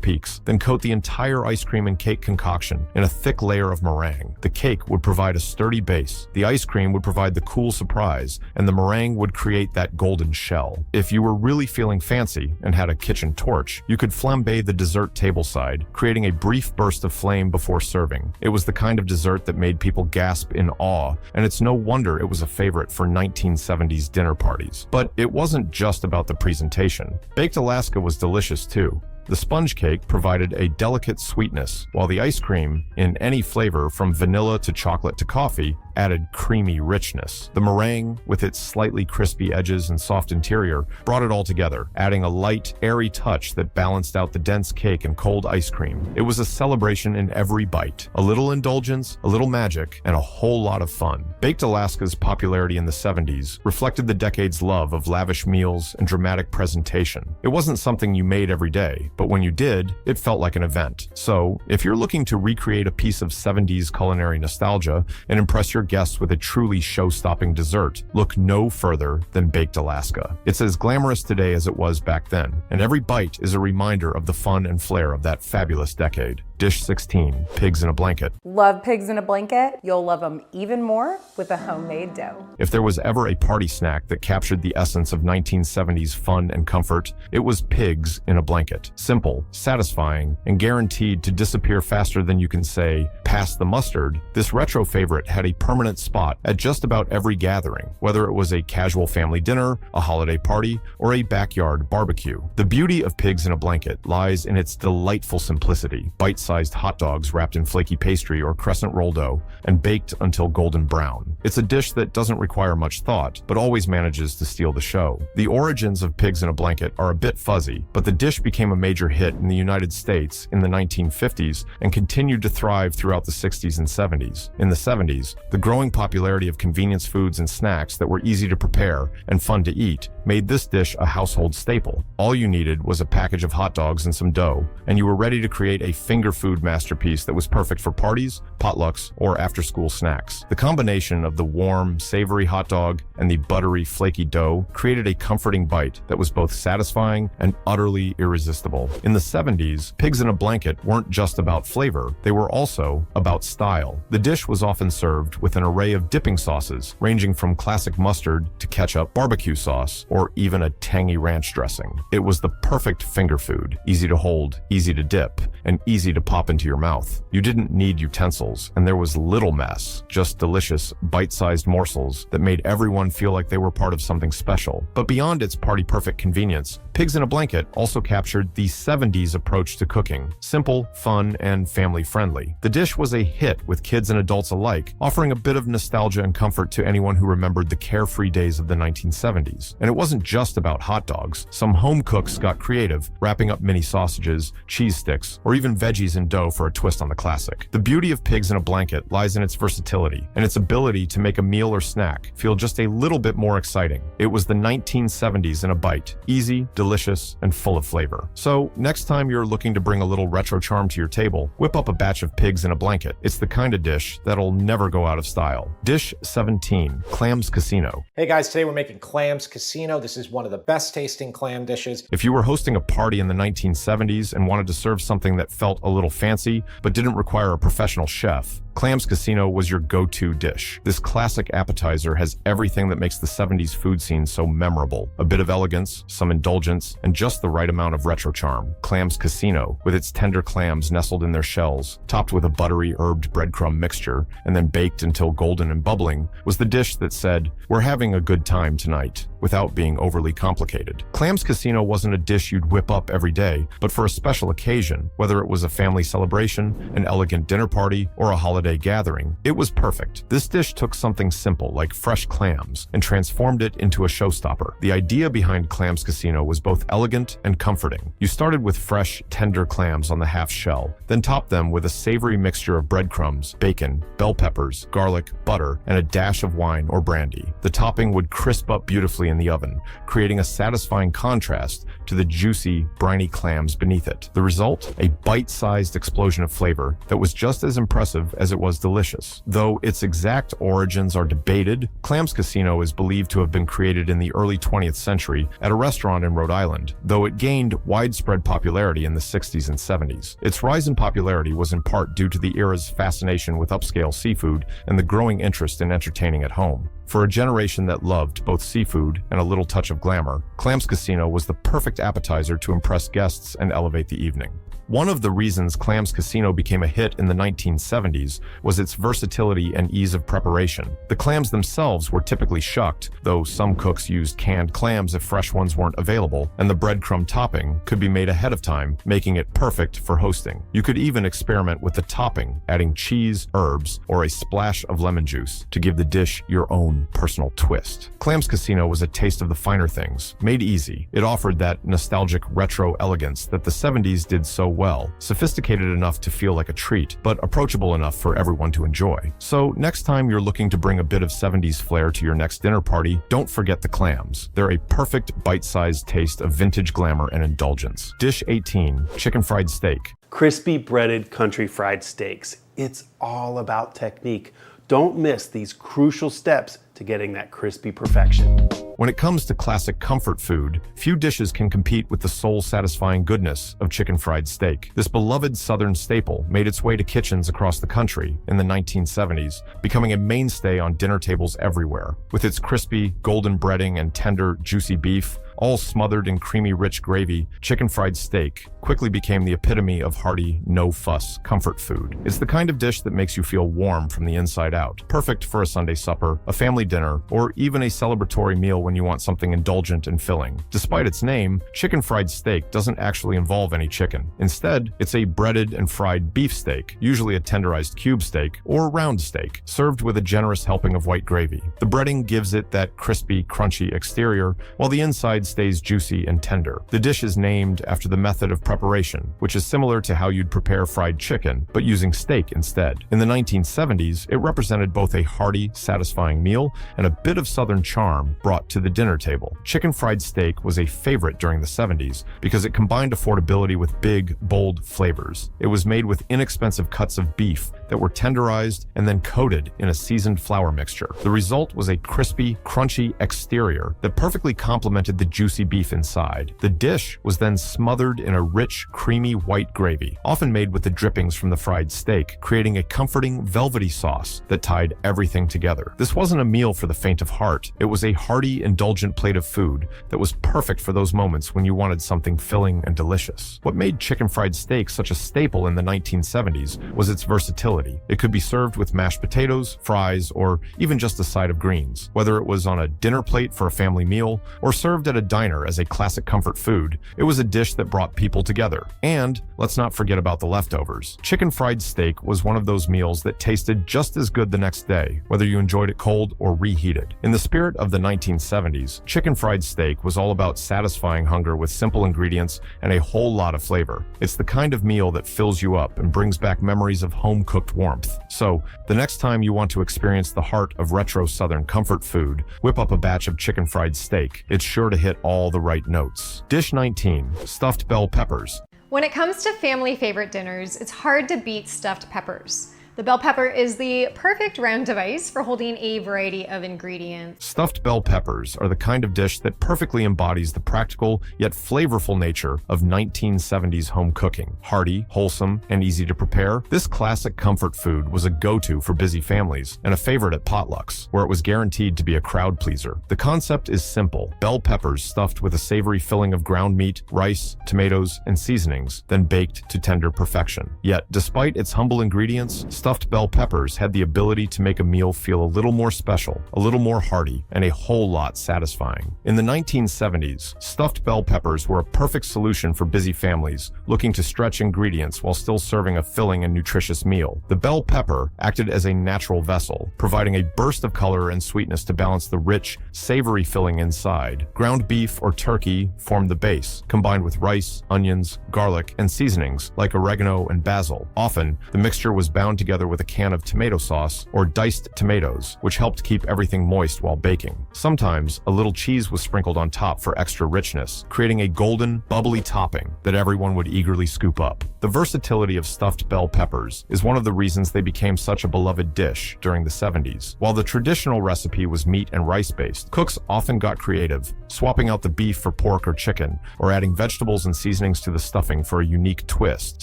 peaks, then coat the entire ice cream and cake concoction in a thick layer of meringue. The cake would provide a sturdy base, the ice cream would provide the cool surprise, and the meringue would create that golden shell. If you were really feeling fancy and had a kitchen torch, you could flambe the dessert tableside, creating a brief burst of flame before serving. It was the kind of dessert that made people gasp in awe, and it's no wonder it was a favorite for 1970s dinner parties. But it wasn't just about the presentation. Baked Alaska was delicious too. The sponge cake provided a delicate sweetness, while the ice cream, in any flavor from vanilla to chocolate to coffee, added creamy richness. The meringue, with its slightly crispy edges and soft interior, brought it all together, adding a light, airy touch that balanced out the dense cake and cold ice cream. It was a celebration in every bite. A little indulgence, a little magic, and a whole lot of fun. Baked Alaska's popularity in the 70s reflected the decade's love of lavish meals and dramatic presentation. It wasn't something you made every day, but when you did, it felt like an event. So, if you're looking to recreate a piece of 70s culinary nostalgia and impress your guests with a truly show-stopping dessert, look no further than Baked Alaska. It's as glamorous today as it was back then, and every bite is a reminder of the fun and flair of that fabulous decade. Dish 16, Pigs in a Blanket. Love pigs in a blanket? You'll love them even more with a homemade dough. If there was ever a party snack that captured the essence of 1970s fun and comfort, it was pigs in a blanket. Simple, satisfying, and guaranteed to disappear faster than you can say, pass the mustard, this retro favorite had a permanent spot at just about every gathering, whether it was a casual family dinner, a holiday party, or a backyard barbecue. The beauty of Pigs in a Blanket lies in its delightful simplicity. Bite-sized hot dogs wrapped in flaky pastry or crescent roll dough and baked until golden brown. It's a dish that doesn't require much thought, but always manages to steal the show. The origins of Pigs in a Blanket are a bit fuzzy, but the dish became a major hit in the United States in the 1950s and continued to thrive throughout the 60s and 70s. In the 70s, the growing popularity of convenience foods and snacks that were easy to prepare and fun to eat made this dish a household staple. All you needed was a package of hot dogs and some dough, and you were ready to create a finger food masterpiece that was perfect for parties, potlucks, or after-school snacks. The combination of the warm, savory hot dog and the buttery, flaky dough created a comforting bite that was both satisfying and utterly irresistible. In the 70s, Pigs in a Blanket weren't just about flavor, they were also about style. The dish was often served with an array of dipping sauces, ranging from classic mustard to ketchup, barbecue sauce, or even a tangy ranch dressing. It was the perfect finger food, easy to hold, easy to dip, and easy to pop into your mouth. You didn't need utensils, and there was little mess, just delicious, bite-sized morsels that made everyone feel like they were part of something special. But beyond its party-perfect convenience, Pigs in a Blanket also captured the 70s approach to cooking, simple, fun, and family-friendly. The dish was a hit with kids and adults alike, offering a bit of nostalgia and comfort to anyone who remembered the carefree days of the 1970s. And it wasn't just about hot dogs. Some home cooks got creative, wrapping up mini sausages, cheese sticks, or even veggies in dough for a twist on the classic. The beauty of Pigs in a Blanket lies in its versatility and its ability to make a meal or snack feel just a little bit more exciting. It was the 1970s in a bite, easy, delicious, and full of flavor. So next time you're looking to bring a little retro charm to your table, whip up a batch of Pigs in a Blanket. It's the kind of dish that'll never go out of style. Dish 17, Clams Casino. Hey guys, today we're making Clams Casino. This is one of the best tasting clam dishes. If you were hosting a party in the 1970s and wanted to serve something that felt a little fancy but didn't require a professional chef, Clams Casino was your go-to dish. This classic appetizer has everything that makes the 70s food scene so memorable. A bit of elegance, some indulgence, and just the right amount of retro charm. Clams Casino, with its tender clams nestled in their shells, topped with a buttery herbed breadcrumb mixture, and then baked until golden and bubbling, was the dish that said, "We're having a good time tonight," without being overly complicated. Clams Casino wasn't a dish you'd whip up every day, but for a special occasion, whether it was a family celebration, an elegant dinner party, or a holiday gathering, it was perfect. This dish took something simple like fresh clams and transformed it into a showstopper. The idea behind Clams Casino was both elegant and comforting. You started with fresh, tender clams on the half shell, then topped them with a savory mixture of breadcrumbs, bacon, bell peppers, garlic, butter, and a dash of wine or brandy. The topping would crisp up beautifully in the oven, creating a satisfying contrast to the juicy, briny clams beneath it. The result? A bite-sized explosion of flavor that was just as impressive as it was delicious. Though its exact origins are debated, Clams Casino is believed to have been created in the early 20th century at a restaurant in Rhode Island, though it gained widespread popularity in the 60s and 70s. Its rise in popularity was in part due to the era's fascination with upscale seafood and the growing interest in entertaining at home. For a generation that loved both seafood and a little touch of glamour, Clams Casino was the perfect appetizer to impress guests and elevate the evening. One of the reasons Clams Casino became a hit in the 1970s was its versatility and ease of preparation. The clams themselves were typically shucked, though some cooks used canned clams if fresh ones weren't available, and the breadcrumb topping could be made ahead of time, making it perfect for hosting. You could even experiment with the topping, adding cheese, herbs, or a splash of lemon juice to give the dish your own personal twist. Clams Casino was a taste of the finer things, made easy. It offered that nostalgic retro elegance that the 70s did so well, sophisticated enough to feel like a treat, but approachable enough for everyone to enjoy. So next time you're looking to bring a bit of 70s flair to your next dinner party, don't forget the clams. They're a perfect bite-sized taste of vintage glamour and indulgence. Dish 18, chicken fried steak. Crispy breaded country fried steaks. It's all about technique. Don't miss these crucial steps to getting that crispy perfection. When it comes to classic comfort food, few dishes can compete with the soul-satisfying goodness of chicken fried steak. This beloved Southern staple made its way to kitchens across the country in the 1970s, becoming a mainstay on dinner tables everywhere. With its crispy, golden breading and tender, juicy beef, all smothered in creamy, rich gravy, chicken fried steak quickly became the epitome of hearty, no-fuss comfort food. It's the kind of dish that makes you feel warm from the inside out, perfect for a Sunday supper, a family dinner, or even a celebratory meal when you want something indulgent and filling. Despite its name, chicken fried steak doesn't actually involve any chicken. Instead, it's a breaded and fried beef steak, usually a tenderized cube steak or round steak, served with a generous helping of white gravy. The breading gives it that crispy, crunchy exterior, while the inside stays juicy and tender. The dish is named after the method of preparation, which is similar to how you'd prepare fried chicken, but using steak instead. In the 1970s, it represented both a hearty, satisfying meal and a bit of Southern charm brought to the dinner table. Chicken fried steak was a favorite during the 70s because it combined affordability with big, bold flavors. It was made with inexpensive cuts of beef that were tenderized and then coated in a seasoned flour mixture. The result was a crispy, crunchy exterior that perfectly complemented the juicy beef inside. The dish was then smothered in a rich, creamy white gravy, often made with the drippings from the fried steak, creating a comforting, velvety sauce that tied everything together. This wasn't a meal for the faint of heart. It was a hearty, indulgent plate of food that was perfect for those moments when you wanted something filling and delicious. What made chicken fried steak such a staple in the 1970s was its versatility. It could be served with mashed potatoes, fries, or even just a side of greens. Whether it was on a dinner plate for a family meal or served at a diner as a classic comfort food, it was a dish that brought people together. And let's not forget about the leftovers. Chicken fried steak was one of those meals that tasted just as good the next day, whether you enjoyed it cold or reheated. In the spirit of the 1970s, chicken fried steak was all about satisfying hunger with simple ingredients and a whole lot of flavor. It's the kind of meal that fills you up and brings back memories of home-cooked warmth. So, the next time you want to experience the heart of retro Southern comfort food, whip up a batch of chicken fried steak. It's sure to hit all the right notes. Dish 19, stuffed bell peppers. When it comes to family favorite dinners, it's hard to beat stuffed peppers. The bell pepper is the perfect round device for holding a variety of ingredients. Stuffed bell peppers are the kind of dish that perfectly embodies the practical yet flavorful nature of 1970s home cooking. Hearty, wholesome, and easy to prepare, this classic comfort food was a go-to for busy families and a favorite at potlucks, where it was guaranteed to be a crowd pleaser. The concept is simple: bell peppers stuffed with a savory filling of ground meat, rice, tomatoes, and seasonings, then baked to tender perfection. Yet, despite its humble ingredients, stuffed bell peppers had the ability to make a meal feel a little more special, a little more hearty, and a whole lot satisfying. In the 1970s, stuffed bell peppers were a perfect solution for busy families looking to stretch ingredients while still serving a filling and nutritious meal. The bell pepper acted as a natural vessel, providing a burst of color and sweetness to balance the rich, savory filling inside. Ground beef or turkey formed the base, combined with rice, onions, garlic, and seasonings like oregano and basil. Often, the mixture was bound together with a can of tomato sauce or diced tomatoes, which helped keep everything moist while baking. Sometimes, a little cheese was sprinkled on top for extra richness, creating a golden, bubbly topping that everyone would eagerly scoop up. The versatility of stuffed bell peppers is one of the reasons they became such a beloved dish during the 70s. While the traditional recipe was meat and rice-based, cooks often got creative, swapping out the beef for pork or chicken, or adding vegetables and seasonings to the stuffing for a unique twist.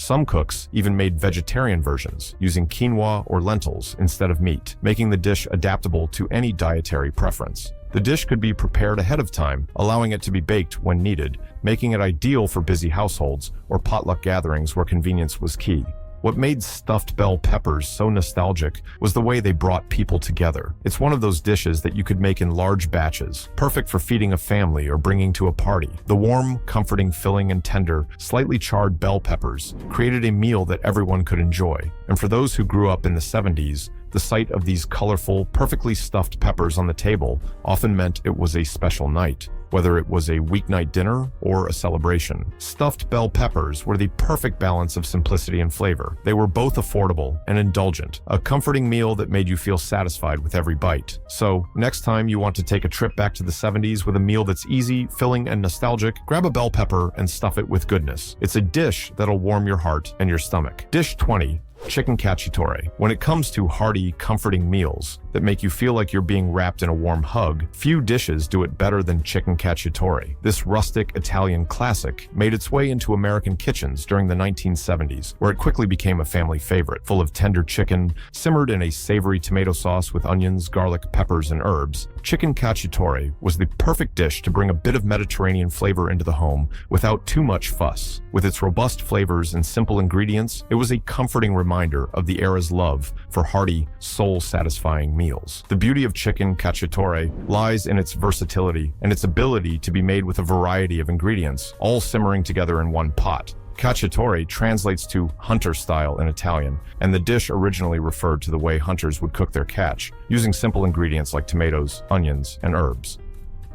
Some cooks even made vegetarian versions, using quinoa or lentils instead of meat, making the dish adaptable to any dietary preference. The dish could be prepared ahead of time, allowing it to be baked when needed, making it ideal for busy households or potluck gatherings where convenience was key. What made stuffed bell peppers so nostalgic was the way they brought people together. It's one of those dishes that you could make in large batches, perfect for feeding a family or bringing to a party. The warm, comforting, filling, and tender, slightly charred bell peppers created a meal that everyone could enjoy. And for those who grew up in the 70s, the sight of these colorful, perfectly stuffed peppers on the table often meant it was a special night, whether it was a weeknight dinner or a celebration. Stuffed bell peppers were the perfect balance of simplicity and flavor. They were both affordable and indulgent, a comforting meal that made you feel satisfied with every bite. So, next time you want to take a trip back to the 70s with a meal that's easy, filling, and nostalgic, grab a bell pepper and stuff it with goodness. It's a dish that'll warm your heart and your stomach. Dish 20. Chicken cacciatore. When it comes to hearty, comforting meals that make you feel like you're being wrapped in a warm hug, few dishes do it better than chicken cacciatore. This rustic Italian classic made its way into American kitchens during the 1970s, where it quickly became a family favorite. Full of tender chicken, simmered in a savory tomato sauce with onions, garlic, peppers, and herbs, chicken cacciatore was the perfect dish to bring a bit of Mediterranean flavor into the home without too much fuss. With its robust flavors and simple ingredients, it was a comforting reminder of the era's love for hearty, soul-satisfying meals. The beauty of chicken cacciatore lies in its versatility and its ability to be made with a variety of ingredients, all simmering together in one pot. Cacciatore translates to hunter style in Italian, and the dish originally referred to the way hunters would cook their catch, using simple ingredients like tomatoes, onions, and herbs.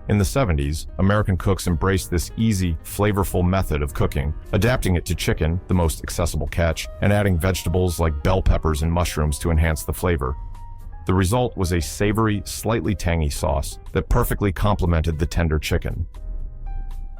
In the 70s, American cooks embraced this easy, flavorful method of cooking, adapting it to chicken, the most accessible catch, and adding vegetables like bell peppers and mushrooms to enhance the flavor. The result was a savory, slightly tangy sauce that perfectly complemented the tender chicken.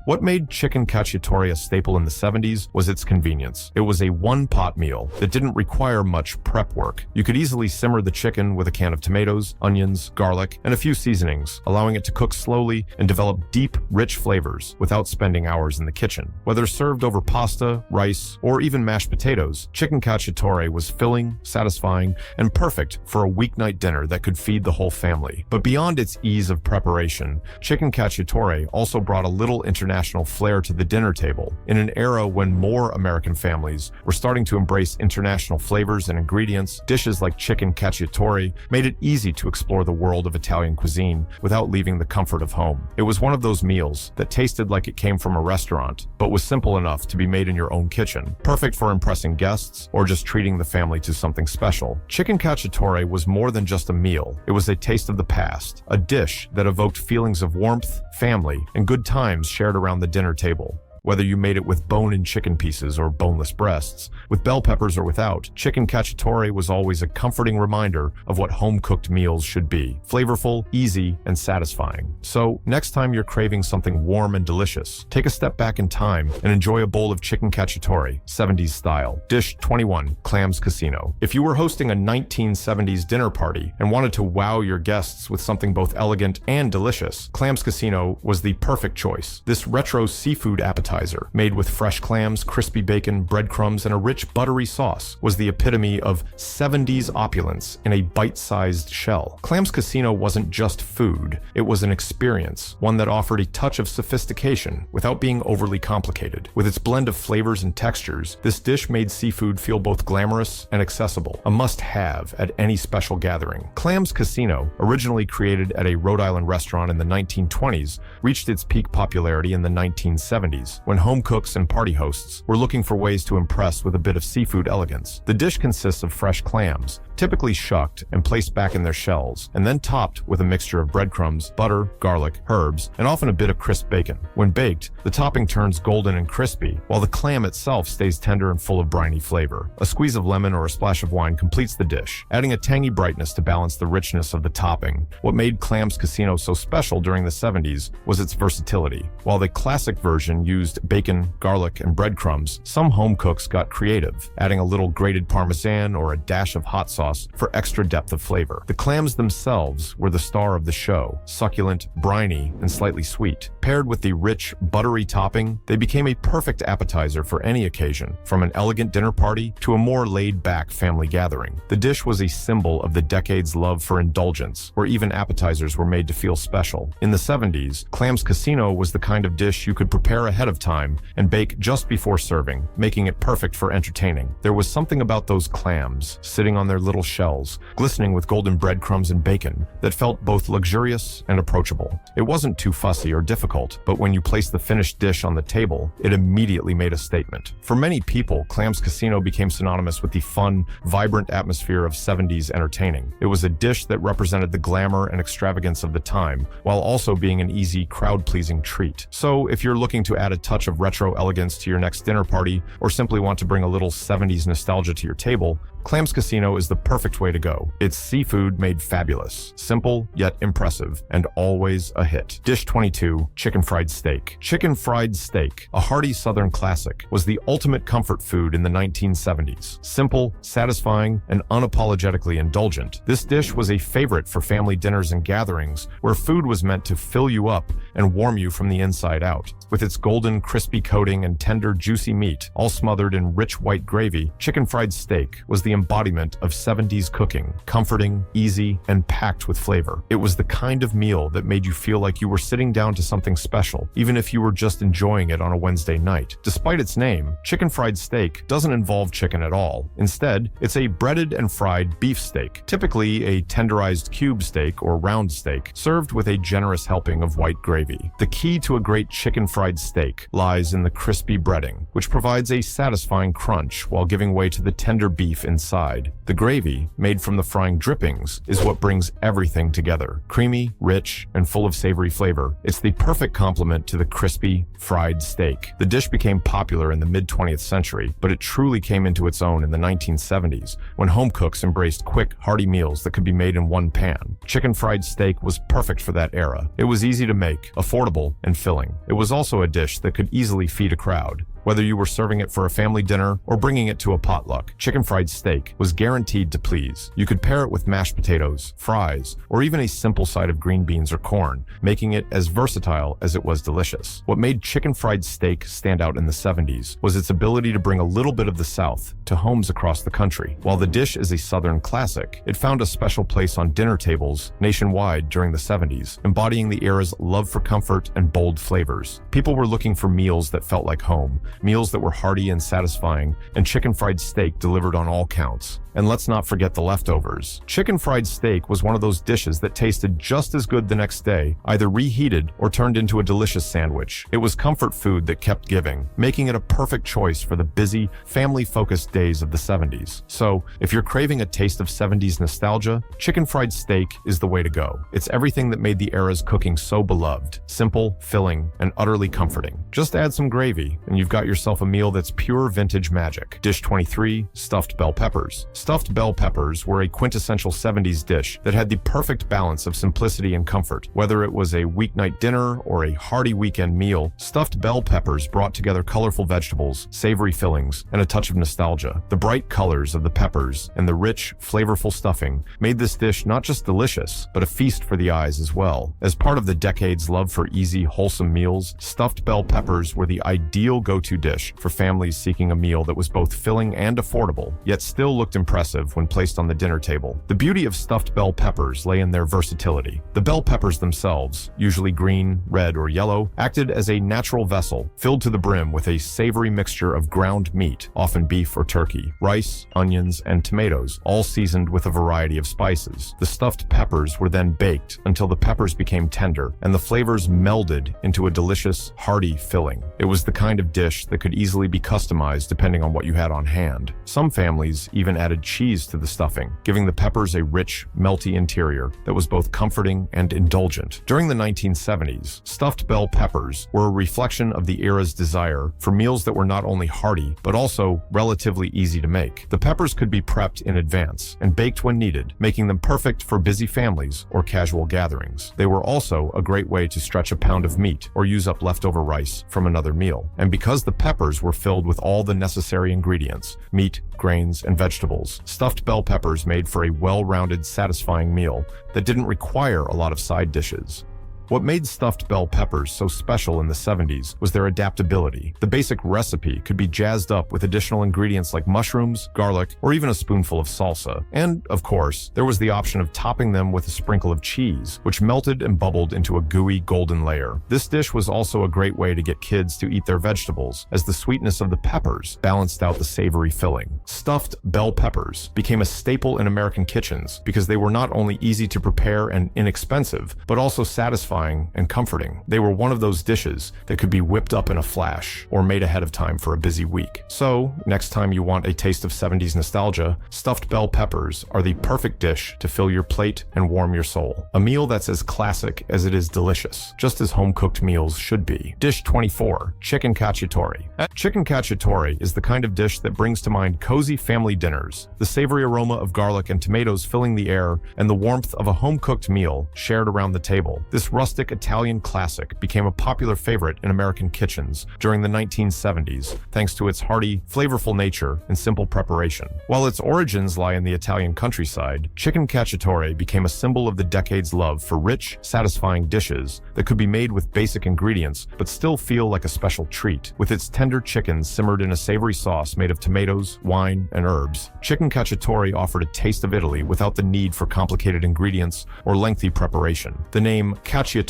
What made chicken cacciatore a staple in the 70s was its convenience. It was a one-pot meal that didn't require much prep work. You could easily simmer the chicken with a can of tomatoes, onions, garlic, and a few seasonings, allowing it to cook slowly and develop deep, rich flavors without spending hours in the kitchen. Whether served over pasta, rice, or even mashed potatoes, chicken cacciatore was filling, satisfying, and perfect for a weeknight dinner that could feed the whole family. But beyond its ease of preparation, chicken cacciatore also brought a little international flair to the dinner table. In an era when more American families were starting to embrace international flavors and ingredients, dishes like chicken cacciatore made it easy to explore the world of Italian cuisine without leaving the comfort of home. It was one of those meals that tasted like it came from a restaurant, but was simple enough to be made in your own kitchen, perfect for impressing guests or just treating the family to something special. Chicken cacciatore was more than just a meal. It was a taste of the past, a dish that evoked feelings of warmth, family, and good times shared around the dinner table. Whether you made it with bone-in chicken pieces or boneless breasts, with bell peppers or without, chicken cacciatore was always a comforting reminder of what home-cooked meals should be: flavorful, easy, and satisfying. So, next time you're craving something warm and delicious, take a step back in time and enjoy a bowl of chicken cacciatore, 70s style. Dish 21, Clams Casino. If you were hosting a 1970s dinner party and wanted to wow your guests with something both elegant and delicious, Clams Casino was the perfect choice. This retro seafood appetizer, made with fresh clams, crispy bacon, breadcrumbs, and a rich buttery sauce, was the epitome of 70s opulence in a bite-sized shell. Clams Casino wasn't just food, it was an experience, one that offered a touch of sophistication without being overly complicated. With its blend of flavors and textures, this dish made seafood feel both glamorous and accessible, a must-have at any special gathering. Clams Casino, originally created at a Rhode Island restaurant in the 1920s, reached its peak popularity in the 1970s, when home cooks and party hosts were looking for ways to impress with a bit of seafood elegance. The dish consists of fresh clams, typically shucked and placed back in their shells, and then topped with a mixture of breadcrumbs, butter, garlic, herbs, and often a bit of crisp bacon. When baked, the topping turns golden and crispy, while the clam itself stays tender and full of briny flavor. A squeeze of lemon or a splash of wine completes the dish, adding a tangy brightness to balance the richness of the topping. What made Clams Casino so special during the 70s was its versatility. While the classic version used bacon, garlic, and breadcrumbs, some home cooks got creative, adding a little grated parmesan or a dash of hot sauce for extra depth of flavor. The clams themselves were the star of the show, succulent, briny, and slightly sweet. Paired with the rich, buttery topping, they became a perfect appetizer for any occasion, from an elegant dinner party to a more laid-back family gathering. The dish was a symbol of the decade's love for indulgence, where even appetizers were made to feel special. In the 70s, Clams Casino was the kind of dish you could prepare ahead of time and bake just before serving, making it perfect for entertaining. There was something about those clams, sitting on their little shells, glistening with golden breadcrumbs and bacon, that felt both luxurious and approachable. It wasn't too fussy or difficult, but when you placed the finished dish on the table, it immediately made a statement. For many people, Clams Casino became synonymous with the fun, vibrant atmosphere of 70s entertaining. It was a dish that represented the glamour and extravagance of the time, while also being an easy, crowd-pleasing treat. So, if you're looking to add a touch of retro elegance to your next dinner party, or simply want to bring a little 70s nostalgia to your table, Clams Casino is the perfect way to go. It's seafood made fabulous, simple yet impressive, and always a hit. Dish 22, Chicken Fried Steak. Chicken fried steak, a hearty Southern classic, was the ultimate comfort food in the 1970s. Simple, satisfying, and unapologetically indulgent, this dish was a favorite for family dinners and gatherings where food was meant to fill you up and warm you from the inside out. With its golden, crispy coating and tender, juicy meat, all smothered in rich white gravy, chicken fried steak was the embodiment of 70s cooking, comforting, easy, and packed with flavor. It was the kind of meal that made you feel like you were sitting down to something special, even if you were just enjoying it on a Wednesday night. Despite its name, chicken fried steak doesn't involve chicken at all. Instead, it's a breaded and fried beef steak, typically a tenderized cube steak or round steak, served with a generous helping of white gravy. The key to a great chicken fried steak lies in the crispy breading, which provides a satisfying crunch while giving way to the tender beef inside. The gravy, made from the frying drippings, is what brings everything together. Creamy, rich, and full of savory flavor, it's the perfect complement to the crispy, fried steak. The dish became popular in the mid-20th century, but it truly came into its own in the 1970s, when home cooks embraced quick, hearty meals that could be made in one pan. Chicken fried steak was perfect for that era. It was easy to make, affordable, and filling. It was also a dish that could easily feed a crowd. Whether you were serving it for a family dinner or bringing it to a potluck, chicken fried steak was guaranteed to please. You could pair it with mashed potatoes, fries, or even a simple side of green beans or corn, making it as versatile as it was delicious. What made chicken fried steak stand out in the 70s was its ability to bring a little bit of the South to homes across the country. While the dish is a Southern classic, it found a special place on dinner tables nationwide during the 70s, embodying the era's love for comfort and bold flavors. People were looking for meals that felt like home, meals that were hearty and satisfying, and chicken fried steak delivered on all counts. And let's not forget the leftovers. Chicken fried steak was one of those dishes that tasted just as good the next day, either reheated or turned into a delicious sandwich. It was comfort food that kept giving, making it a perfect choice for the busy, family-focused days of the 70s. So, if you're craving a taste of 70s nostalgia, chicken fried steak is the way to go. It's everything that made the era's cooking so beloved, simple, filling, and utterly comforting. Just add some gravy, and you've got yourself a meal that's pure vintage magic. Dish 23, stuffed bell peppers. Stuffed bell peppers were a quintessential 70s dish that had the perfect balance of simplicity and comfort. Whether it was a weeknight dinner or a hearty weekend meal, stuffed bell peppers brought together colorful vegetables, savory fillings, and a touch of nostalgia. The bright colors of the peppers and the rich, flavorful stuffing made this dish not just delicious, but a feast for the eyes as well. As part of the decade's love for easy, wholesome meals, stuffed bell peppers were the ideal go-to dish for families seeking a meal that was both filling and affordable, yet still looked impressive when placed on the dinner table. The beauty of stuffed bell peppers lay in their versatility. The bell peppers themselves, usually green, red, or yellow, acted as a natural vessel, filled to the brim with a savory mixture of ground meat, often beef or turkey, rice, onions, and tomatoes, all seasoned with a variety of spices. The stuffed peppers were then baked until the peppers became tender, and the flavors melded into a delicious, hearty filling. It was the kind of dish that could easily be customized depending on what you had on hand. Some families even added cheese to the stuffing, giving the peppers a rich, melty interior that was both comforting and indulgent. During the 1970s, stuffed bell peppers were a reflection of the era's desire for meals that were not only hearty, but also relatively easy to make. The peppers could be prepped in advance and baked when needed, making them perfect for busy families or casual gatherings. They were also a great way to stretch a pound of meat or use up leftover rice from another meal. And because the peppers were filled with all the necessary ingredients, meat, grains, and vegetables, stuffed bell peppers made for a well-rounded, satisfying meal that didn't require a lot of side dishes. What made stuffed bell peppers so special in the 70s was their adaptability. The basic recipe could be jazzed up with additional ingredients like mushrooms, garlic, or even a spoonful of salsa. And, of course, there was the option of topping them with a sprinkle of cheese, which melted and bubbled into a gooey golden layer. This dish was also a great way to get kids to eat their vegetables, as the sweetness of the peppers balanced out the savory filling. Stuffed bell peppers became a staple in American kitchens because they were not only easy to prepare and inexpensive, but also satisfying and comforting. They were one of those dishes that could be whipped up in a flash or made ahead of time for a busy week. So, next time you want a taste of 70s nostalgia, stuffed bell peppers are the perfect dish to fill your plate and warm your soul. A meal that's as classic as it is delicious, just as home-cooked meals should be. Dish 24, chicken cacciatore. Chicken cacciatore is the kind of dish that brings to mind cozy family dinners, the savory aroma of garlic and tomatoes filling the air, and the warmth of a home-cooked meal shared around the table. This rustic Italian classic became a popular favorite in American kitchens during the 1970s, thanks to its hearty, flavorful nature and simple preparation. While its origins lie in the Italian countryside, chicken cacciatore became a symbol of the decade's love for rich, satisfying dishes that could be made with basic ingredients but still feel like a special treat. With its tender chicken simmered in a savory sauce made of tomatoes, wine, and herbs, chicken cacciatore offered a taste of Italy without the need for complicated ingredients or lengthy preparation. The name cacciatore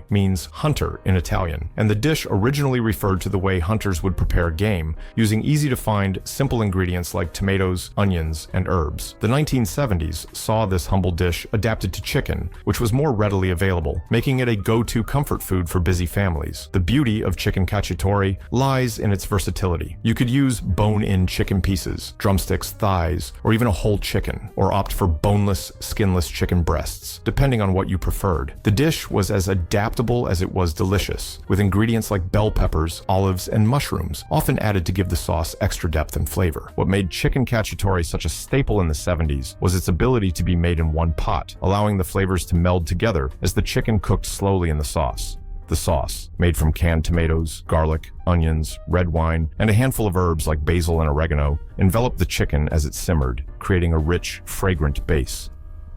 means hunter in Italian, and the dish originally referred to the way hunters would prepare game, using easy-to-find, simple ingredients like tomatoes, onions, and herbs. The 1970s saw this humble dish adapted to chicken, which was more readily available, making it a go-to comfort food for busy families. The beauty of chicken cacciatore lies in its versatility. You could use bone-in chicken pieces, drumsticks, thighs, or even a whole chicken, or opt for boneless, skinless chicken breasts, depending on what you preferred. The dish was as adaptable as it was delicious, with ingredients like bell peppers, olives, and mushrooms, often added to give the sauce extra depth and flavor. What made chicken cacciatore such a staple in the 70s was its ability to be made in one pot, allowing the flavors to meld together as the chicken cooked slowly in the sauce. The sauce, made from canned tomatoes, garlic, onions, red wine, and a handful of herbs like basil and oregano, enveloped the chicken as it simmered, creating a rich, fragrant base.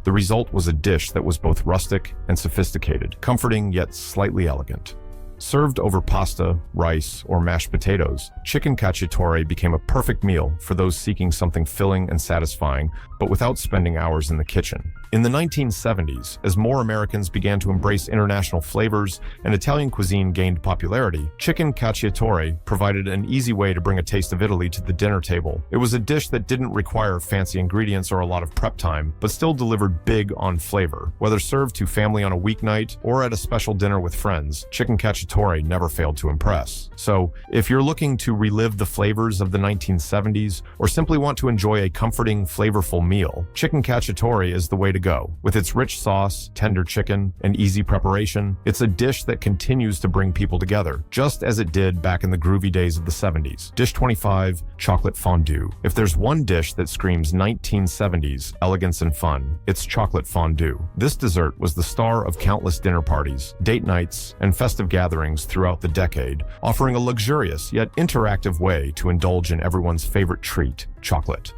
The result was a dish that was both rustic and sophisticated, comforting yet slightly elegant. Served over pasta, rice, or mashed potatoes, chicken cacciatore became a perfect meal for those seeking something filling and satisfying, but without spending hours in the kitchen. In the 1970s, as more Americans began to embrace international flavors and Italian cuisine gained popularity, chicken cacciatore provided an easy way to bring a taste of Italy to the dinner table. It was a dish that didn't require fancy ingredients or a lot of prep time, but still delivered big on flavor. Whether served to family on a weeknight or at a special dinner with friends, chicken cacciatore never failed to impress. So, if you're looking to relive the flavors of the 1970s or simply want to enjoy a comforting, flavorful meal, chicken cacciatore is the way to go. With its rich sauce, tender chicken, and easy preparation, it's a dish that continues to bring people together, just as it did back in the groovy days of the 70s. Dish 25, chocolate fondue. If there's one dish that screams 1970s elegance and fun, it's chocolate fondue. This dessert was the star of countless dinner parties, date nights, and festive gatherings throughout the decade, offering a luxurious yet interactive way to indulge in everyone's favorite treat, chocolate.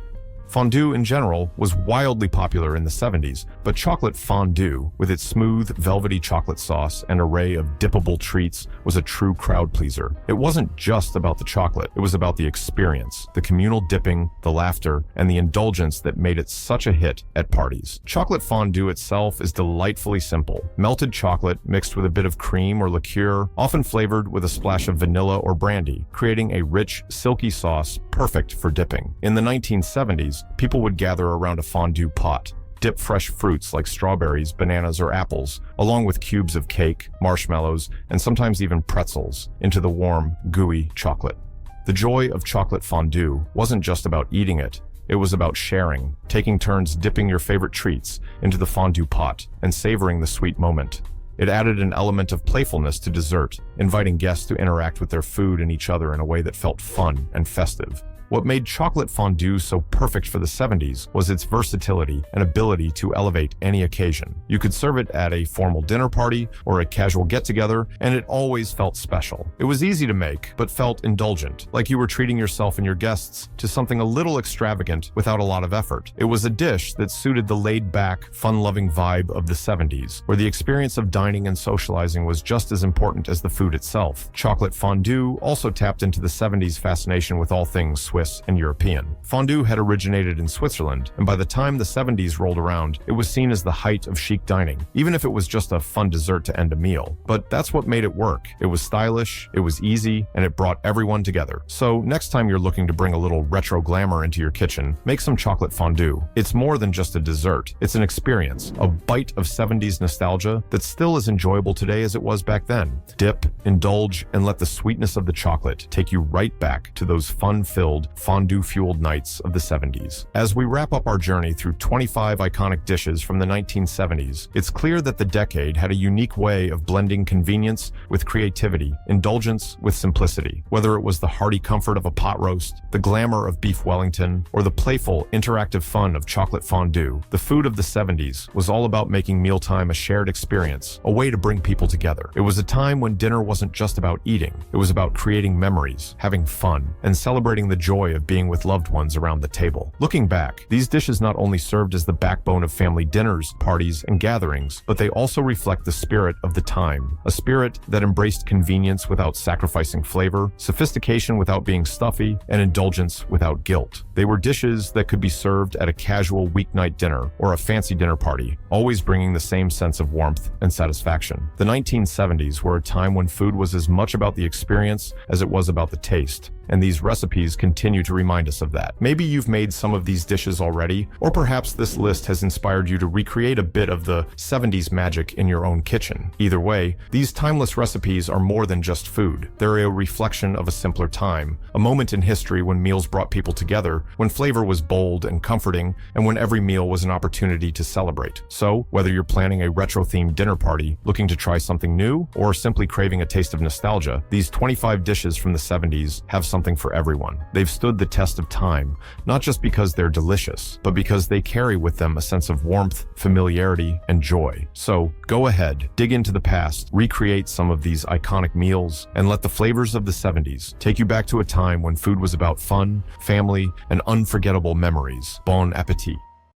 Fondue in general was wildly popular in the 70s, but chocolate fondue, with its smooth, velvety chocolate sauce and array of dippable treats, was a true crowd pleaser. It wasn't just about the chocolate, it was about the experience, the communal dipping, the laughter, and the indulgence that made it such a hit at parties. Chocolate fondue itself is delightfully simple. Melted chocolate mixed with a bit of cream or liqueur, often flavored with a splash of vanilla or brandy, creating a rich, silky sauce perfect for dipping. In the 1970s, people would gather around a fondue pot, dip fresh fruits like strawberries, bananas, or apples, along with cubes of cake, marshmallows, and sometimes even pretzels, into the warm, gooey chocolate. The joy of chocolate fondue wasn't just about eating it. It was about sharing, taking turns dipping your favorite treats into the fondue pot and savoring the sweet moment. It added an element of playfulness to dessert, inviting guests to interact with their food and each other in a way that felt fun and festive. What made chocolate fondue so perfect for the 70s was its versatility and ability to elevate any occasion. You could serve it at a formal dinner party or a casual get-together, and it always felt special. It was easy to make, but felt indulgent, like you were treating yourself and your guests to something a little extravagant without a lot of effort. It was a dish that suited the laid-back, fun-loving vibe of the 70s, where the experience of dining and socializing was just as important as the food itself. Chocolate fondue also tapped into the 70s fascination with all things Swiss and European. Fondue had originated in Switzerland, and by the time the 70s rolled around, it was seen as the height of chic dining, even if it was just a fun dessert to end a meal. But that's what made it work. It was stylish, it was easy, and it brought everyone together. So next time you're looking to bring a little retro glamour into your kitchen, make some chocolate fondue. It's more than just a dessert. It's an experience, a bite of 70s nostalgia that's still as enjoyable today as it was back then. Dip, indulge, and let the sweetness of the chocolate take you right back to those fun-filled, fondue-fueled nights of the 70s. As we wrap up our journey through 25 iconic dishes from the 1970s, it's clear that the decade had a unique way of blending convenience with creativity, indulgence with simplicity. Whether it was the hearty comfort of a pot roast, the glamour of beef Wellington, or the playful, interactive fun of chocolate fondue, the food of the 70s was all about making mealtime a shared experience, a way to bring people together. It was a time when dinner wasn't just about eating, it was about creating memories, having fun, and celebrating the joy of being with loved ones around the table. Looking back, these dishes not only served as the backbone of family dinners, parties, and gatherings, but they also reflect the spirit of the time, a spirit that embraced convenience without sacrificing flavor, sophistication without being stuffy, and indulgence without guilt. They were dishes that could be served at a casual weeknight dinner or a fancy dinner party, always bringing the same sense of warmth and satisfaction. The 1970s were a time when food was as much about the experience as it was about the taste, and these recipes continue to remind us of that. Maybe you've made some of these dishes already, or perhaps this list has inspired you to recreate a bit of the 70s magic in your own kitchen. Either way, these timeless recipes are more than just food. They're a reflection of a simpler time, a moment in history when meals brought people together, when flavor was bold and comforting, and when every meal was an opportunity to celebrate. So, whether you're planning a retro-themed dinner party, looking to try something new, or simply craving a taste of nostalgia, these 25 dishes from the 70s have something for everyone. They've stood the test of time, not just because they're delicious, but because they carry with them a sense of warmth, familiarity, and joy. So go ahead, dig into the past, recreate some of these iconic meals, and let the flavors of the 70s take you back to a time when food was about fun, family, and unforgettable memories. Bon appetit.